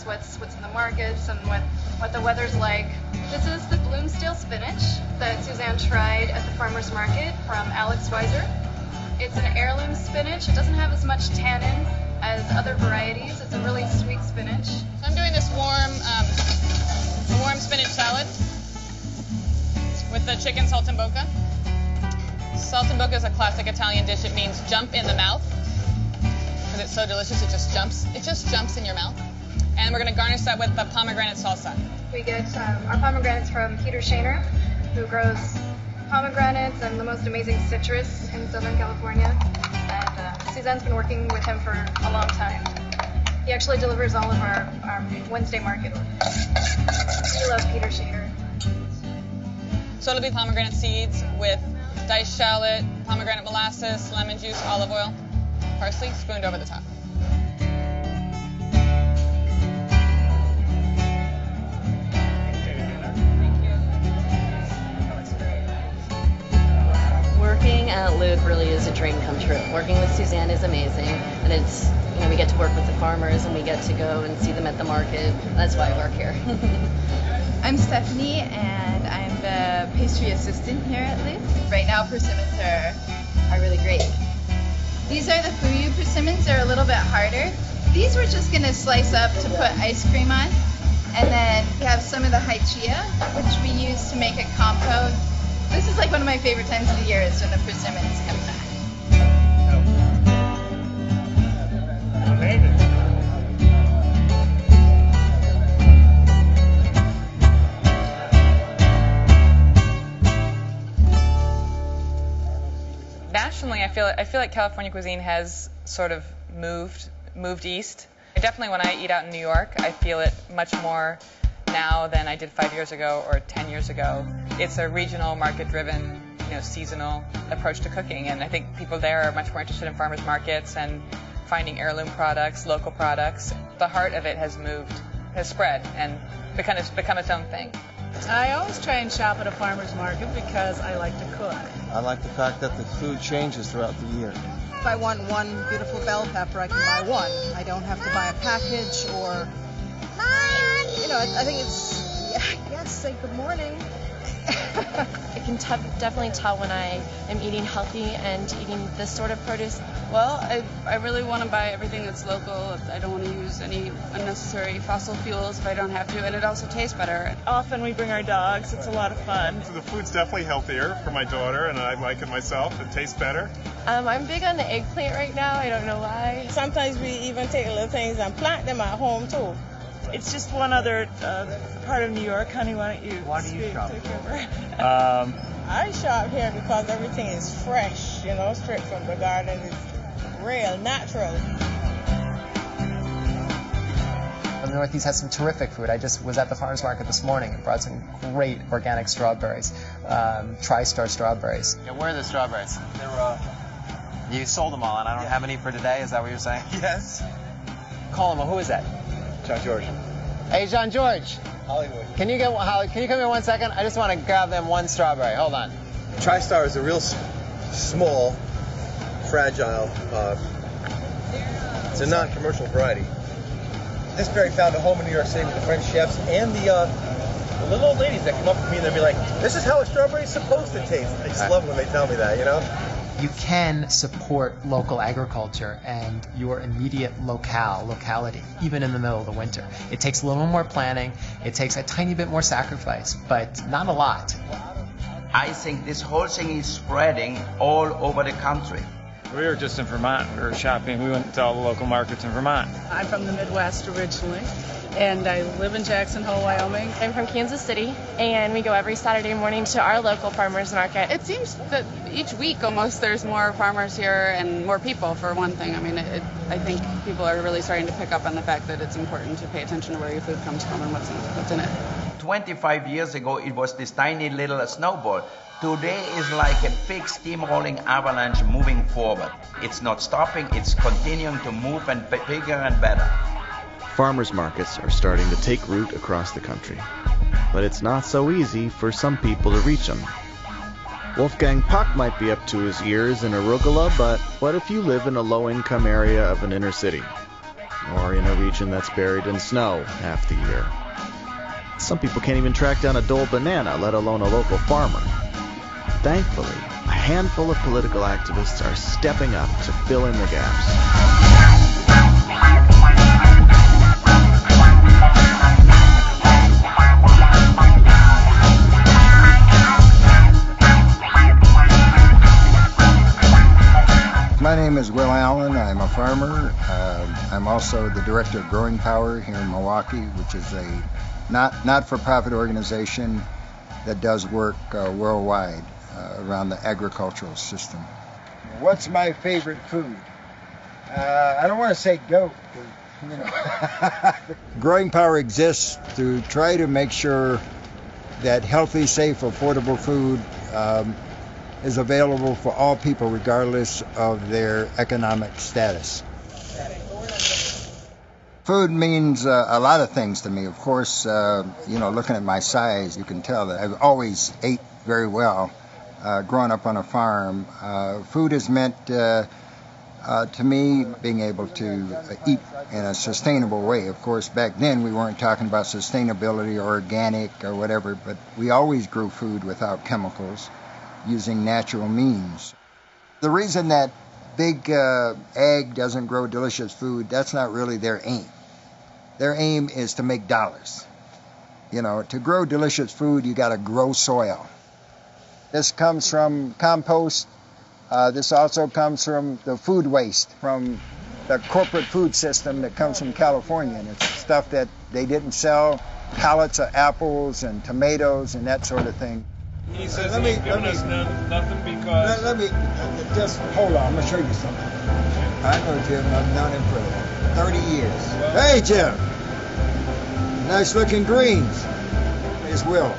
What's in the markets and what the weather's like. This is the Bloomsdale spinach that Suzanne tried at the farmer's market from Alex Weiser. It's an heirloom spinach. It doesn't have as much tannin as other varieties. It's a really sweet spinach. So I'm doing this warm spinach salad with the chicken saltimbocca. Saltimbocca is a classic Italian dish. It means jump in the mouth because it's so delicious. It just jumps in your mouth. And we're going to garnish that with the pomegranate salsa. We get our pomegranates from Peter Shaner, who grows pomegranates and the most amazing citrus in Southern California. And Suzanne's been working with him for a long time. He actually delivers all of our Wednesday market orders. We love Peter Shaner. So it'll be pomegranate seeds with diced shallot, pomegranate molasses, lemon juice, olive oil, parsley, spooned over the top. Working at Luke really is a dream come true. Working with Suzanne is amazing, and it's, we get to work with the farmers and we get to go and see them at the market. That's why I work here. I'm Stephanie, and I'm the pastry assistant here at Luke. Right now, persimmons are really great. These are the fuyu persimmons. They're a little bit harder. These we're just going to slice up to put ice cream on, and then we have some of the haichia, which we use to make a compote. This is like one of my favorite times of the year is when the persimmons come back. Nationally, I feel like California cuisine has sort of moved east. Definitely when I eat out in New York, I feel it much more now than I did 5 years ago or 10 years ago. It's a regional, market-driven, seasonal approach to cooking, and I think people there are much more interested in farmers markets and finding heirloom products, local products. The heart of it has moved has spread and become its own thing. I always try and shop at a farmer's market because I like to cook. I like the fact that the food changes throughout the year. If I want one beautiful bell pepper, I can buy one. I don't have to buy a package or, I think it's, yes, say good morning. I can definitely tell when I am eating healthy and eating this sort of produce. Well, I really want to buy everything that's local. I don't want to use any unnecessary fossil fuels if I don't have to, and it also tastes better. Often we bring our dogs. It's a lot of fun. So the food's definitely healthier for my daughter, and I like it myself. It tastes better. I'm big on the eggplant right now. I don't know why. Sometimes we even take little things and plant them at home, too. It's just one other part of New York. Honey, why don't you shop? I shop here because everything is fresh, straight from the garden. It's real, natural. The Northeast has some terrific food. I just was at the farmers market this morning and brought some great organic strawberries, TriStar strawberries. Yeah, where are the strawberries? You sold them all, and I don't have any for today. Is that what you're saying? Yes. Call him. Who is that? John George. Hey, John George. Hollywood. Can you come here 1 second? I just want to grab them one strawberry. Hold on. TriStar is a real small, fragile, it's a non-commercial variety. This berry found a home in New York City with the French chefs and the little old ladies that come up to me and they'll be like, this is how a strawberry is supposed to taste. I just love when they tell me that, You can support local agriculture and your immediate locality, even in the middle of the winter. It takes a little more planning, it takes a tiny bit more sacrifice, but not a lot. I think this whole thing is spreading all over the country. We were just in Vermont. We were shopping. We went to all the local markets in Vermont. I'm from the Midwest originally, and I live in Jackson Hole, Wyoming. I'm from Kansas City, and we go every Saturday morning to our local farmers market. It seems that each week almost there's more farmers here and more people, for one thing. I mean, I think people are really starting to pick up on the fact that it's important to pay attention to where your food comes from and what's in it. 25 years ago, it was this tiny little snowball. Today is like a big steamrolling avalanche moving forward. It's not stopping, it's continuing to move and bigger and better. Farmers markets are starting to take root across the country, but it's not so easy for some people to reach them. Wolfgang Puck might be up to his ears in arugula, but what if you live in a low-income area of an inner city, or in a region that's buried in snow half the year? Some people can't even track down a Dole banana, let alone a local farmer. Thankfully, a handful of political activists are stepping up to fill in the gaps. My name is Will Allen. I'm a farmer. I'm also the director of Growing Power here in Milwaukee, which is a not-for-profit organization that does work worldwide around the agricultural system. What's my favorite food? I don't want to say goat. Growing Power exists to try to make sure that healthy, safe, affordable food is available for all people regardless of their economic status. Food means a lot of things to me. Of course, looking at my size, you can tell that I've always ate very well. Growing up on a farm, food has meant to me being able to eat in a sustainable way. Of course, back then we weren't talking about sustainability or organic or whatever, but we always grew food without chemicals, using natural means. The reason that big ag doesn't grow delicious food, that's not really their aim. Their aim is to make dollars. To grow delicious food, you got to grow soil. This comes from compost. This also comes from the food waste from the corporate food system that comes from California. And it's stuff that they didn't sell, pallets of apples and tomatoes and that sort of thing. He says he's giving us nothing because... Let me just hold on. I'm going to show you something. I know Jim. I've known him for 30 years. Hey, Jim. Nice looking greens. Here's Will.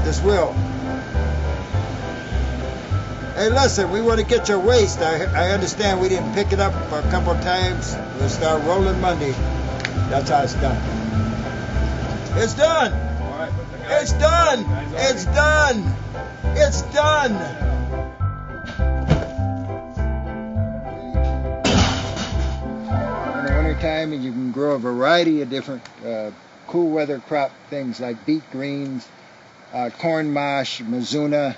This Will. Hey, listen, we want to get your waste. I understand we didn't pick it up a couple of times. We'll start rolling Monday. That's how it's done. It's done. It's done. It's done. It's done. In the wintertime, you can grow a variety of different cool weather crop things like beet greens, corn mash, mizuna,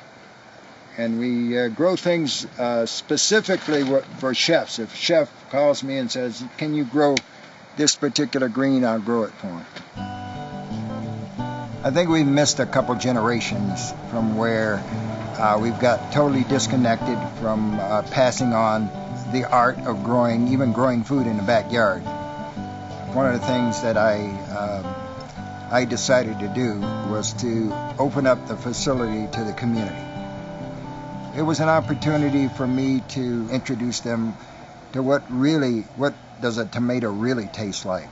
and we grow things specifically for chefs. If a chef calls me and says, can you grow this particular green, I'll grow it for him. I think we've missed a couple generations from where we've got totally disconnected from passing on the art of even growing food in the backyard. One of the things that I decided to do was to open up the facility to the community. It was an opportunity for me to introduce them to what does a tomato really taste like,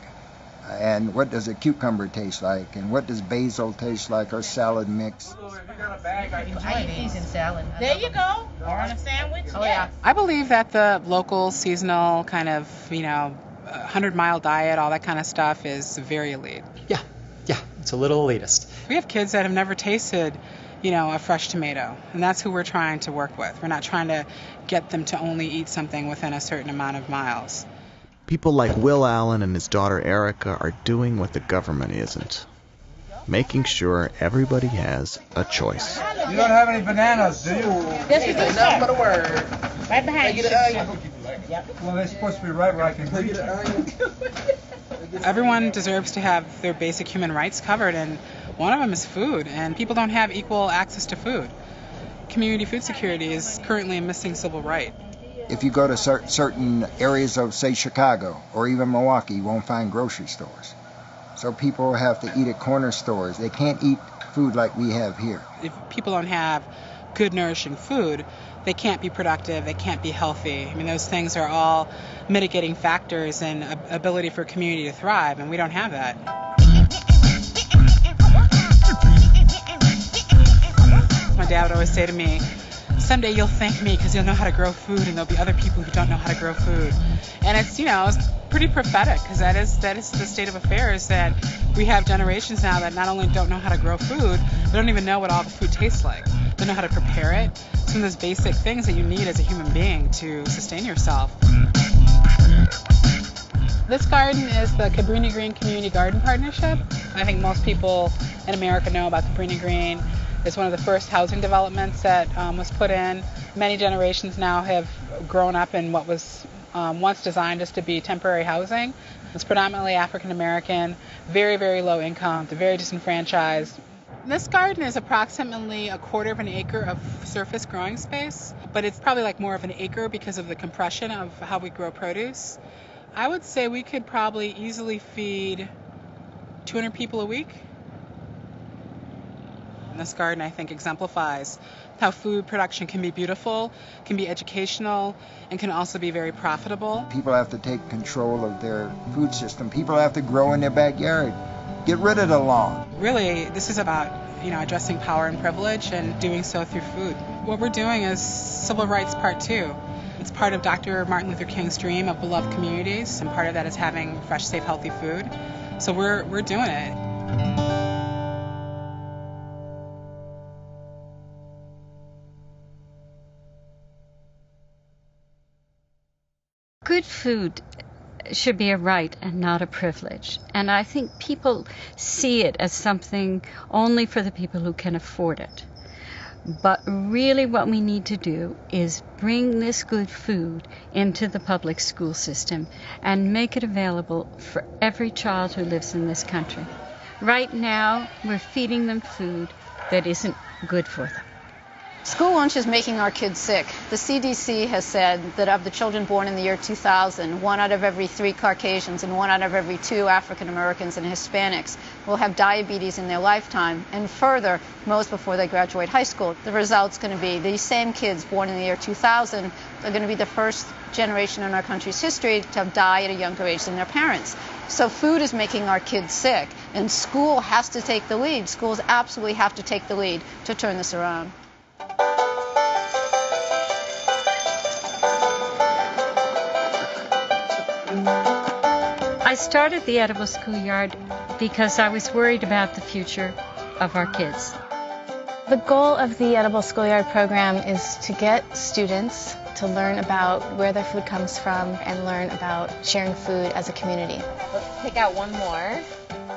and what does a cucumber taste like, and what does basil taste like, or salad mix. I eat these in salad. There you go. Or on a sandwich. Oh, yeah. I believe that the local, seasonal kind of, 100-mile diet, all that kind of stuff is very elite. Yeah, it's a little elitist. We have kids that have never tasted, a fresh tomato, and that's who we're trying to work with. We're not trying to get them to only eat something within a certain amount of miles. People like Will Allen and his daughter Erica are doing what the government isn't. Making sure everybody has a choice. You don't have any bananas, do you? Yes, we do, sir. But a word. Right behind you. Well, they're supposed to be right where I can reach them. Everyone deserves to have their basic human rights covered, and one of them is food, and people don't have equal access to food. Community food security is currently a missing civil right. If you go to certain areas of, say, Chicago or even Milwaukee, you won't find grocery stores. So people have to eat at corner stores. They can't eat food like we have here. If people don't have good, nourishing food, they can't be productive, they can't be healthy. I mean, those things are all mitigating factors in ability for a community to thrive, and we don't have that. My dad would always say to me, someday you'll thank me because you'll know how to grow food, and there'll be other people who don't know how to grow food. And it's, it's pretty prophetic, because that is the state of affairs, that we have generations now that not only don't know how to grow food, they don't even know what all the food tastes like. They don't know how to prepare it. Some of those basic things that you need as a human being to sustain yourself. This garden is the Cabrini Green Community Garden Partnership. I think most people in America know about Cabrini Green. It's one of the first housing developments that was put in. Many generations now have grown up in what was once designed just to be temporary housing. It's predominantly African American, very, very low income, very disenfranchised. This garden is approximately 1/4 of an acre of surface growing space, but it's probably like more of an acre because of the compression of how we grow produce. I would say we could probably easily feed 200 people a week. And this garden, I think, exemplifies how food production can be beautiful, can be educational, and can also be very profitable. People have to take control of their food system. People have to grow in their backyard. Get rid of the lawn. Really, this is about, addressing power and privilege and doing so through food. What we're doing is Civil Rights Part 2. It's part of Dr. Martin Luther King's dream of beloved communities, and part of that is having fresh, safe, healthy food. So we're doing it. Good food should be a right and not a privilege. And I think people see it as something only for the people who can afford it. But really what we need to do is bring this good food into the public school system and make it available for every child who lives in this country. Right now, we're feeding them food that isn't good for them. School lunch is making our kids sick. The CDC has said that of the children born in the year 2000, 1 out of every 3 Caucasians and 1 out of every 2 African Americans and Hispanics will have diabetes in their lifetime, and further, most before they graduate high school. The result's going to be these same kids born in the year 2000 are going to be the first generation in our country's history to die at a younger age than their parents. So food is making our kids sick, and school has to take the lead. Schools absolutely have to take the lead to turn this around. I I started the Edible Schoolyard because I was worried about the future of our kids. The goal of the Edible Schoolyard program is to get students to learn about where their food comes from and learn about sharing food as a community. Let's pick out one more.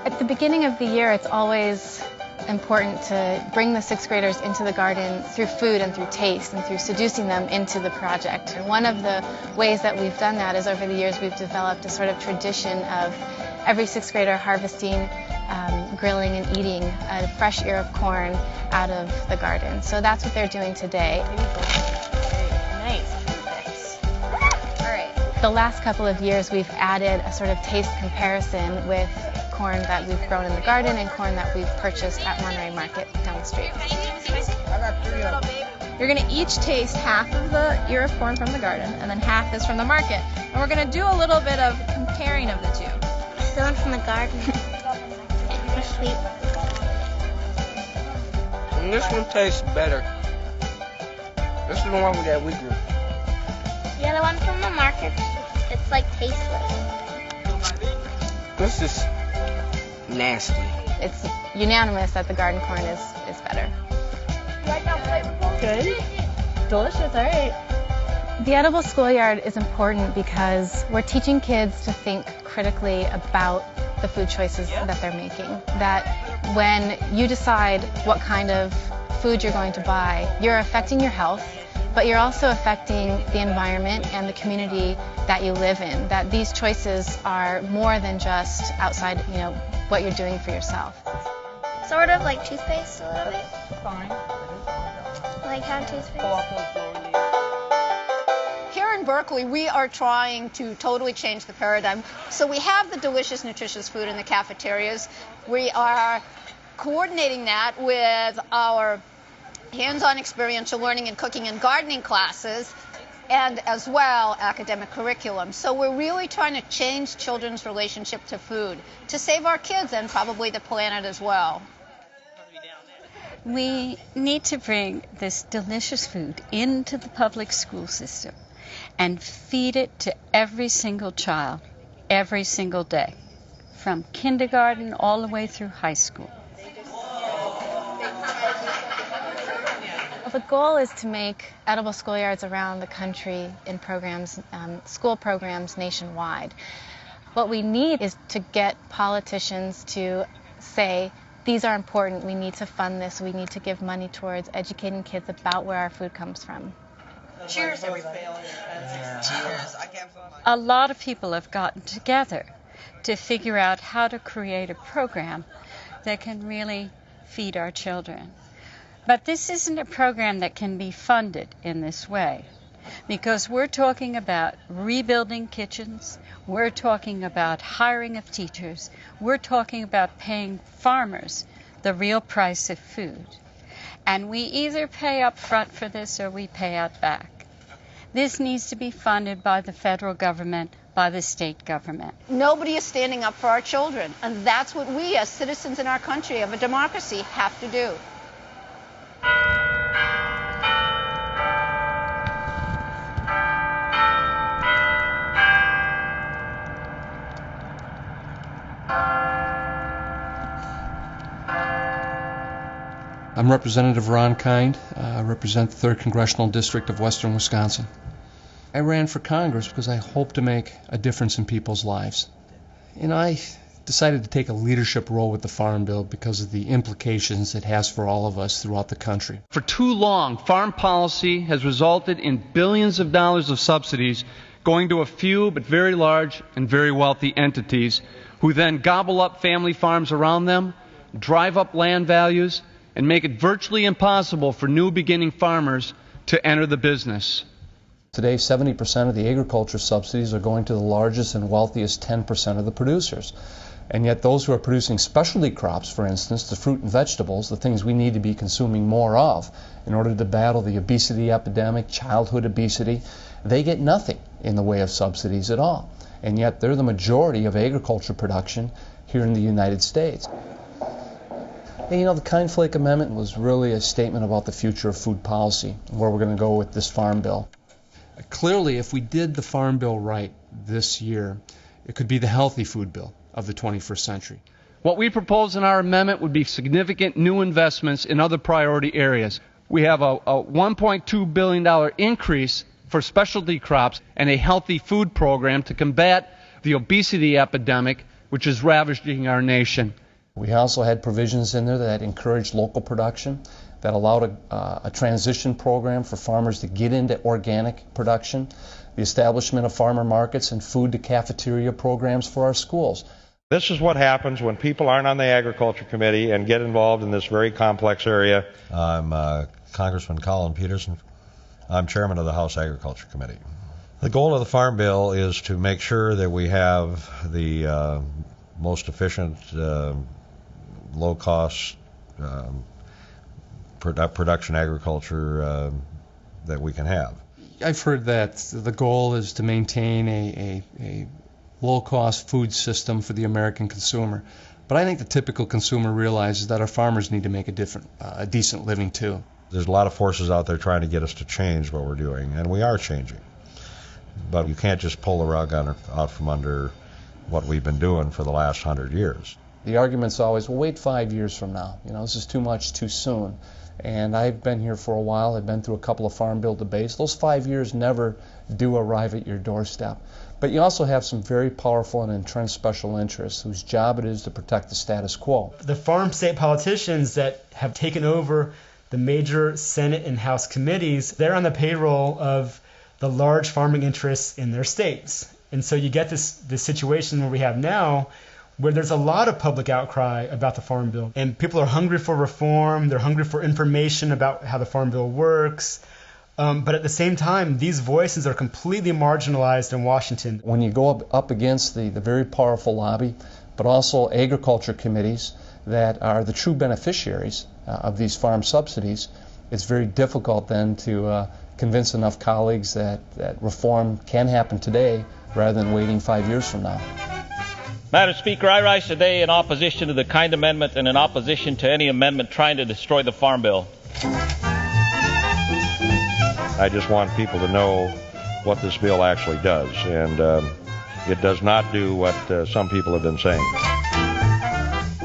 At the beginning of the year, it's always important to bring the sixth graders into the garden through food and through taste and through seducing them into the project. And one of the ways that we've done that is over the years we've developed a sort of tradition of every sixth grader harvesting, grilling and eating a fresh ear of corn out of the garden. So that's what they're doing today. Nice. Perfect. All right. The last couple of years we've added a sort of taste comparison with corn that we've grown in the garden and corn that we've purchased at Monterey Market down the street. You're going to each taste half of the ear of corn from the garden and then half is from the market. And we're going to do a little bit of comparing of the two. The one from the garden. It's sweet. And this one tastes better. This is the one that we grew. The other one from the market, it's like tasteless. This is nasty. It's unanimous that the garden corn is better. Good. Delicious. All right. The Edible Schoolyard is important because we're teaching kids to think critically about the food choices that they're making. That when you decide what kind of food you're going to buy, you're affecting your health, but you're also affecting the environment and the community that you live in. That these choices are more than just outside, what you're doing for yourself. Sort of like toothpaste a little bit. Fine. Like how toothpaste. Here in Berkeley, we are trying to totally change the paradigm. So we have the delicious, nutritious food in the cafeterias. We are coordinating that with our hands-on experiential learning and cooking and gardening classes, and as well academic curriculum. So we're really trying to change children's relationship to food to save our kids and probably the planet as well. We need to bring this delicious food into the public school system and feed it to every single child every single day, from kindergarten all the way through high school. The goal is to make edible schoolyards around the country in programs, school programs nationwide. What we need is to get politicians to say, these are important, we need to fund this, we need to give money towards educating kids about where our food comes from. Cheers, everybody. Cheers. A lot of people have gotten together to figure out how to create a program that can really feed our children. But this isn't a program that can be funded in this way, because we're talking about rebuilding kitchens, we're talking about hiring of teachers, we're talking about paying farmers the real price of food. And we either pay up front for this or we pay out back. This needs to be funded by the federal government, by the state government. Nobody is standing up for our children, and that's what we as citizens in our country of a democracy have to do. I'm Representative Ron Kind. I represent the 3rd Congressional District of Western Wisconsin. I ran for Congress because I hope to make a difference in people's lives. And I decided to take a leadership role with the Farm Bill because of the implications it has for all of us throughout the country. For too long, farm policy has resulted in billions of dollars of subsidies going to a few but very large and very wealthy entities who then gobble up family farms around them, drive up land values, and make it virtually impossible for new beginning farmers to enter the business. Today, 70% of the agriculture subsidies are going to the largest and wealthiest 10% of the producers. And yet those who are producing specialty crops, for instance, the fruit and vegetables, the things we need to be consuming more of in order to battle the obesity epidemic, childhood obesity, they get nothing in the way of subsidies at all. And yet they're the majority of agriculture production here in the United States. And, the Kind-Flake Amendment was really a statement about the future of food policy and where we're going to go with this Farm Bill. Clearly, if we did the Farm Bill right this year, It could be the healthy food bill of the 21st century. What we propose in our amendment would be significant new investments in other priority areas. We have a $1.2 billion increase for specialty crops and a healthy food program to combat the obesity epidemic which is ravaging our nation. We also had provisions in there that encouraged local production, that allowed a transition program for farmers to get into organic production, the establishment of farmer markets and food to cafeteria programs for our schools. This is what happens when people aren't on the Agriculture Committee and get involved in this very complex area. I'm Congressman Colin Peterson. I'm chairman of the House Agriculture Committee. The goal of the Farm Bill is to make sure that we have the most efficient, low-cost production agriculture that we can have. I've heard that the goal is to maintain a low-cost food system for the American consumer. But I think the typical consumer realizes that our farmers need to make a decent living too. There's a lot of forces out there trying to get us to change what we're doing, and we are changing. But you can't just pull the rug out from under what we've been doing for the last 100 years. The argument's always, well, wait 5 years from now. This is too much too soon. And I've been here for a while. I've been through a couple of Farm Bill debates. Those 5 years never do arrive at your doorstep. But you also have some very powerful and entrenched special interests whose job it is to protect the status quo. The farm state politicians that have taken over the major Senate and House committees, they're on the payroll of the large farming interests in their states. And so you get this situation where we have now where there's a lot of public outcry about the Farm Bill. And people are hungry for reform, they're hungry for information about how the Farm Bill works. But at the same time, these voices are completely marginalized in Washington. When you go up against the very powerful lobby, but also agriculture committees that are the true beneficiaries of these farm subsidies, it's very difficult then to convince enough colleagues that reform can happen today rather than waiting 5 years from now. Madam Speaker, I rise today in opposition to the Kind Amendment and in opposition to any amendment trying to destroy the Farm Bill. I just want people to know what this bill actually does, and it does not do what some people have been saying.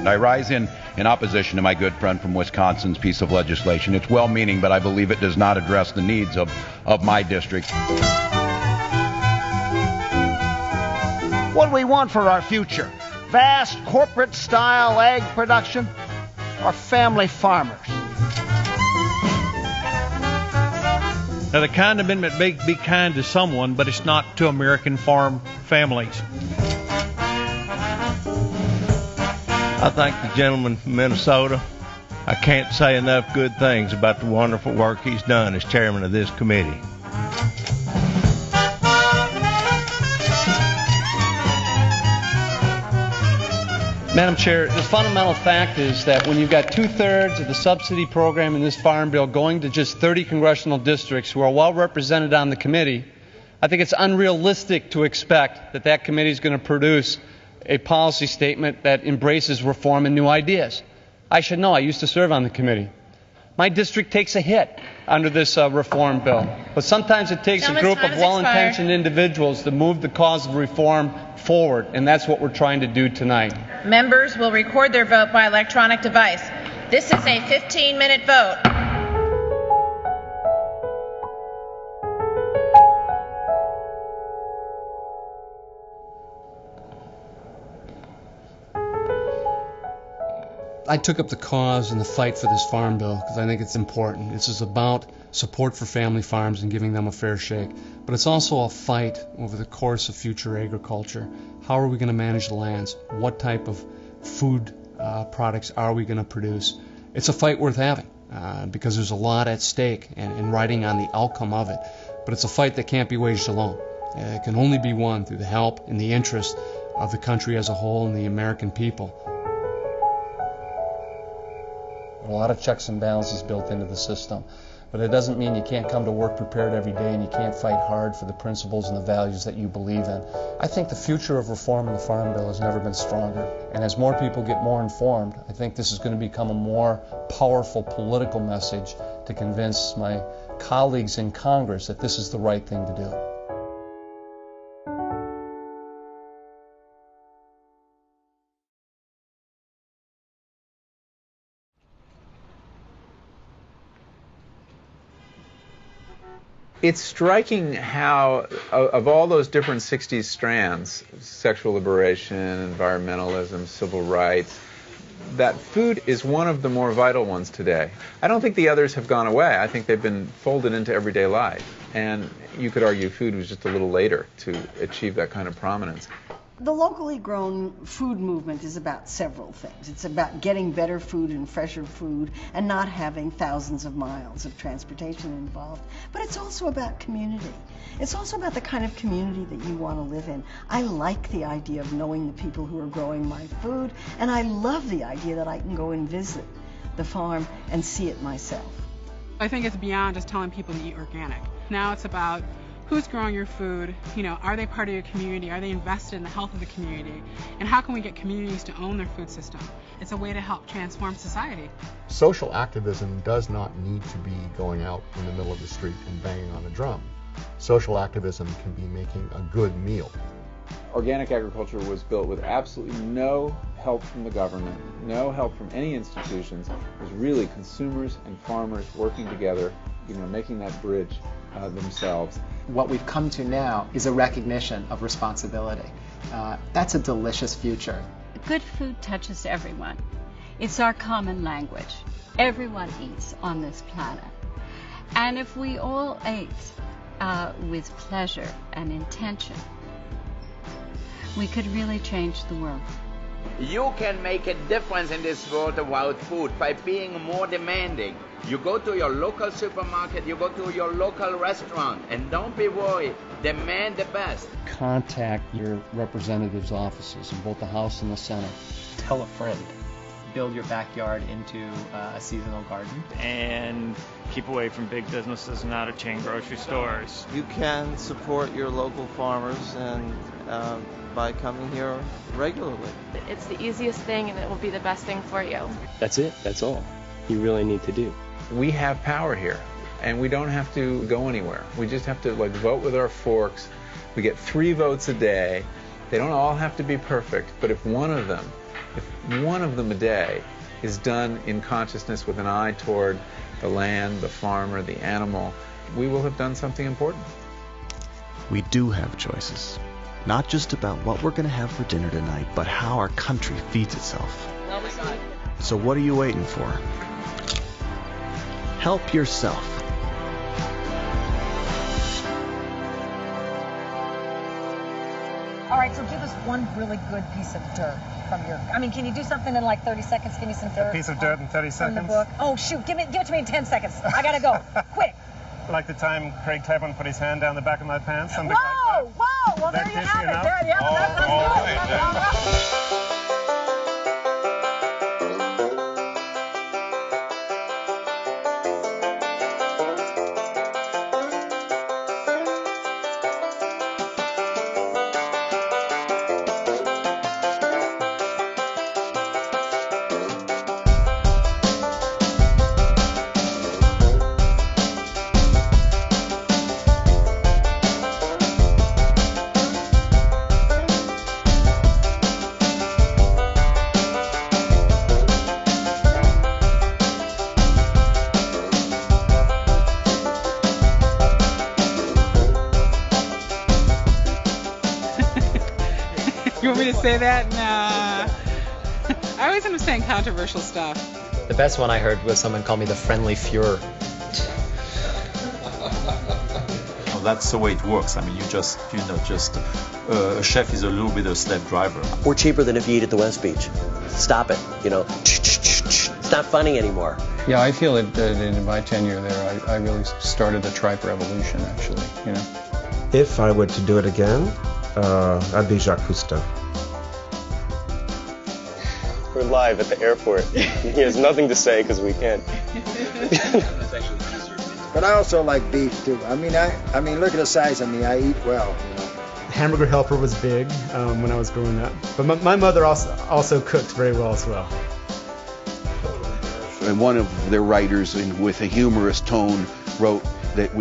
I rise in opposition to my good friend from Wisconsin's piece of legislation. It's well-meaning, but I believe it does not address the needs of my district. What do we want for our future? Vast corporate-style ag production or family farmers? Now, the Kind Amendment may be kind to someone, but it's not to American farm families. I thank the gentleman from Minnesota. I can't say enough good things about the wonderful work he's done as chairman of this committee. Madam Chair, the fundamental fact is that when you've got 2/3 of the subsidy program in this Farm Bill going to just 30 congressional districts who are well represented on the committee, I think it's unrealistic to expect that that committee is going to produce a policy statement that embraces reform and new ideas. I should know. I used to serve on the committee. My district takes a hit under this reform bill. But sometimes it takes a group of well-intentioned individuals to move the cause of reform forward, and that's what we're trying to do tonight. Members will record their vote by electronic device. This is a 15-minute vote. I took up the cause and the fight for this Farm Bill because I think it's important. This is about support for family farms and giving them a fair shake. But it's also a fight over the course of future agriculture. How are we going to manage the lands? What type of food products are we going to produce? It's a fight worth having because there's a lot at stake and riding on the outcome of it. But it's a fight that can't be waged alone. It can only be won through the help and the interest of the country as a whole and the American people. A lot of checks and balances built into the system, but it doesn't mean you can't come to work prepared every day and you can't fight hard for the principles and the values that you believe in. I think the future of reform in the Farm Bill has never been stronger, and as more people get more informed, I think this is going to become a more powerful political message to convince my colleagues in Congress that this is the right thing to do. It's striking how, of all those different 60s strands, sexual liberation, environmentalism, civil rights, that food is one of the more vital ones today. I don't think the others have gone away. I think they've been folded into everyday life. And you could argue food was just a little later to achieve that kind of prominence. The locally grown food movement is about several things. It's about getting better food and fresher food and not having thousands of miles of transportation involved. But it's also about community. It's also about the kind of community that you want to live in. I like the idea of knowing the people who are growing my food, and I love the idea that I can go and visit the farm and see it myself. I think it's beyond just telling people to eat organic. Now it's about who's growing your food, are they part of your community, are they invested in the health of the community, and how can we get communities to own their food system? It's a way to help transform society. Social activism does not need to be going out in the middle of the street and banging on a drum. Social activism can be making a good meal. Organic agriculture was built with absolutely no help from the government, no help from any institutions. It was really consumers and farmers working together, making that bridge themselves. What we've come to now is a recognition of responsibility. That's a delicious future. Good food touches everyone. It's our common language. Everyone eats on this planet. And if we all ate with pleasure and intention, we could really change the world. You can make a difference in this world about food by being more demanding. You go to your local supermarket, you go to your local restaurant, and don't be worried. Demand the best. Contact your representatives' offices in both the House and the Senate. Tell a friend. Build your backyard into a seasonal garden. And keep away from big businesses and out of chain grocery stores. You can support your local farmers and by coming here regularly. It's the easiest thing and it will be the best thing for you. That's it. That's all you really need to do. We have power here, and we don't have to go anywhere. We just have to vote with our forks. We get 3 votes a day. They don't all have to be perfect, but if one of them a day is done in consciousness with an eye toward the land, the farmer, the animal, we will have done something important. We do have choices. Not just about what we're going to have for dinner tonight, but how our country feeds itself. So what are you waiting for? Help yourself. All right, so give us one really good piece of dirt from your... can you do something in 30 seconds? Give me some dirt. A piece of dirt in 30 seconds? From the book. Oh, shoot. Give it to me in 10 seconds. I got to go. Quick. Like the time Craig Claiborne put his hand down the back of my pants? Something whoa! Like that. Whoa! Well, there you have it. There you have it. That's good. You want me to say that? Nah. I always end up saying controversial stuff. The best one I heard was someone call me the friendly Fuhrer. Well, that's the way it works. A chef is a little bit of a slave driver. We're cheaper than if you eat at the West Beach. Stop it. It's not funny anymore. Yeah, I feel that in my tenure there, I really started the tripe revolution, actually. If I were to do it again, I'd be Jacques Cousteau. We're live at the airport. He has nothing to say because we can't. But I also like beef too. I mean, look at the size of me. I eat well. Hamburger Helper was big when I was growing up. But my mother also cooked very well as well. And one of their writers, with a humorous tone, wrote that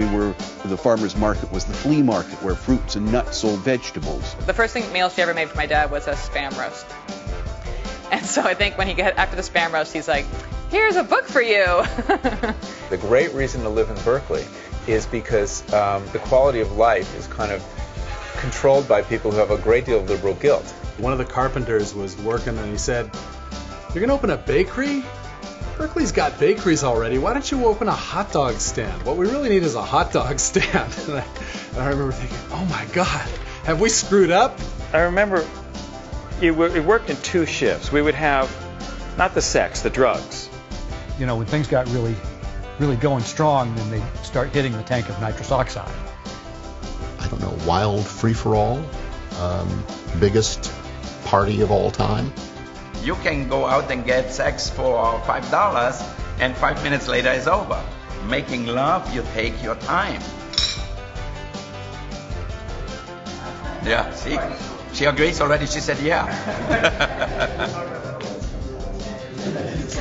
the farmer's market was the flea market where fruits and nuts sold vegetables. The first meal she ever made for my dad was a Spam roast. And so I think when he got after the Spam roast, he's like, here's a book for you. The great reason to live in Berkeley is because the quality of life is kind of controlled by people who have a great deal of liberal guilt. One of the carpenters was working and he said, "You're gonna open a bakery? Berkeley's got bakeries already. Why don't you open a hot dog stand? What we really need is a hot dog stand." And I remember thinking, oh my God, have we screwed up? I remember it worked in 2 shifts. We would have, not the sex, the drugs. You know, when things got really going strong, then they start hitting the tank of nitrous oxide. I don't know, wild free-for-all, biggest party of all time. You can go out and get sex for $5 and 5 minutes later it's over. Making love, you take your time. Yeah, see? She agrees already, she said yeah.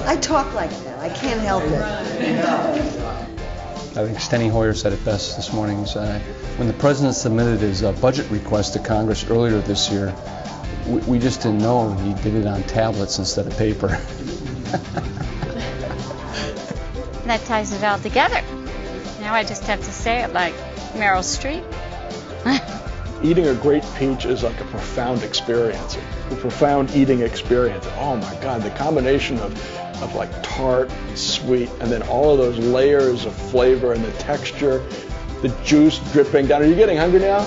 I talk like that, I can't help it. I think Steny Hoyer said it best this morning. When the president submitted his budget request to Congress earlier this year, we just didn't know he did it on tablets instead of paper. That ties it all together. Now I just have to say it like Meryl Streep. Eating a great peach is like a profound experience, a profound eating experience. Oh my God, the combination of like tart and sweet, and then all of those layers of flavor and the texture, the juice dripping down. Are you getting hungry now?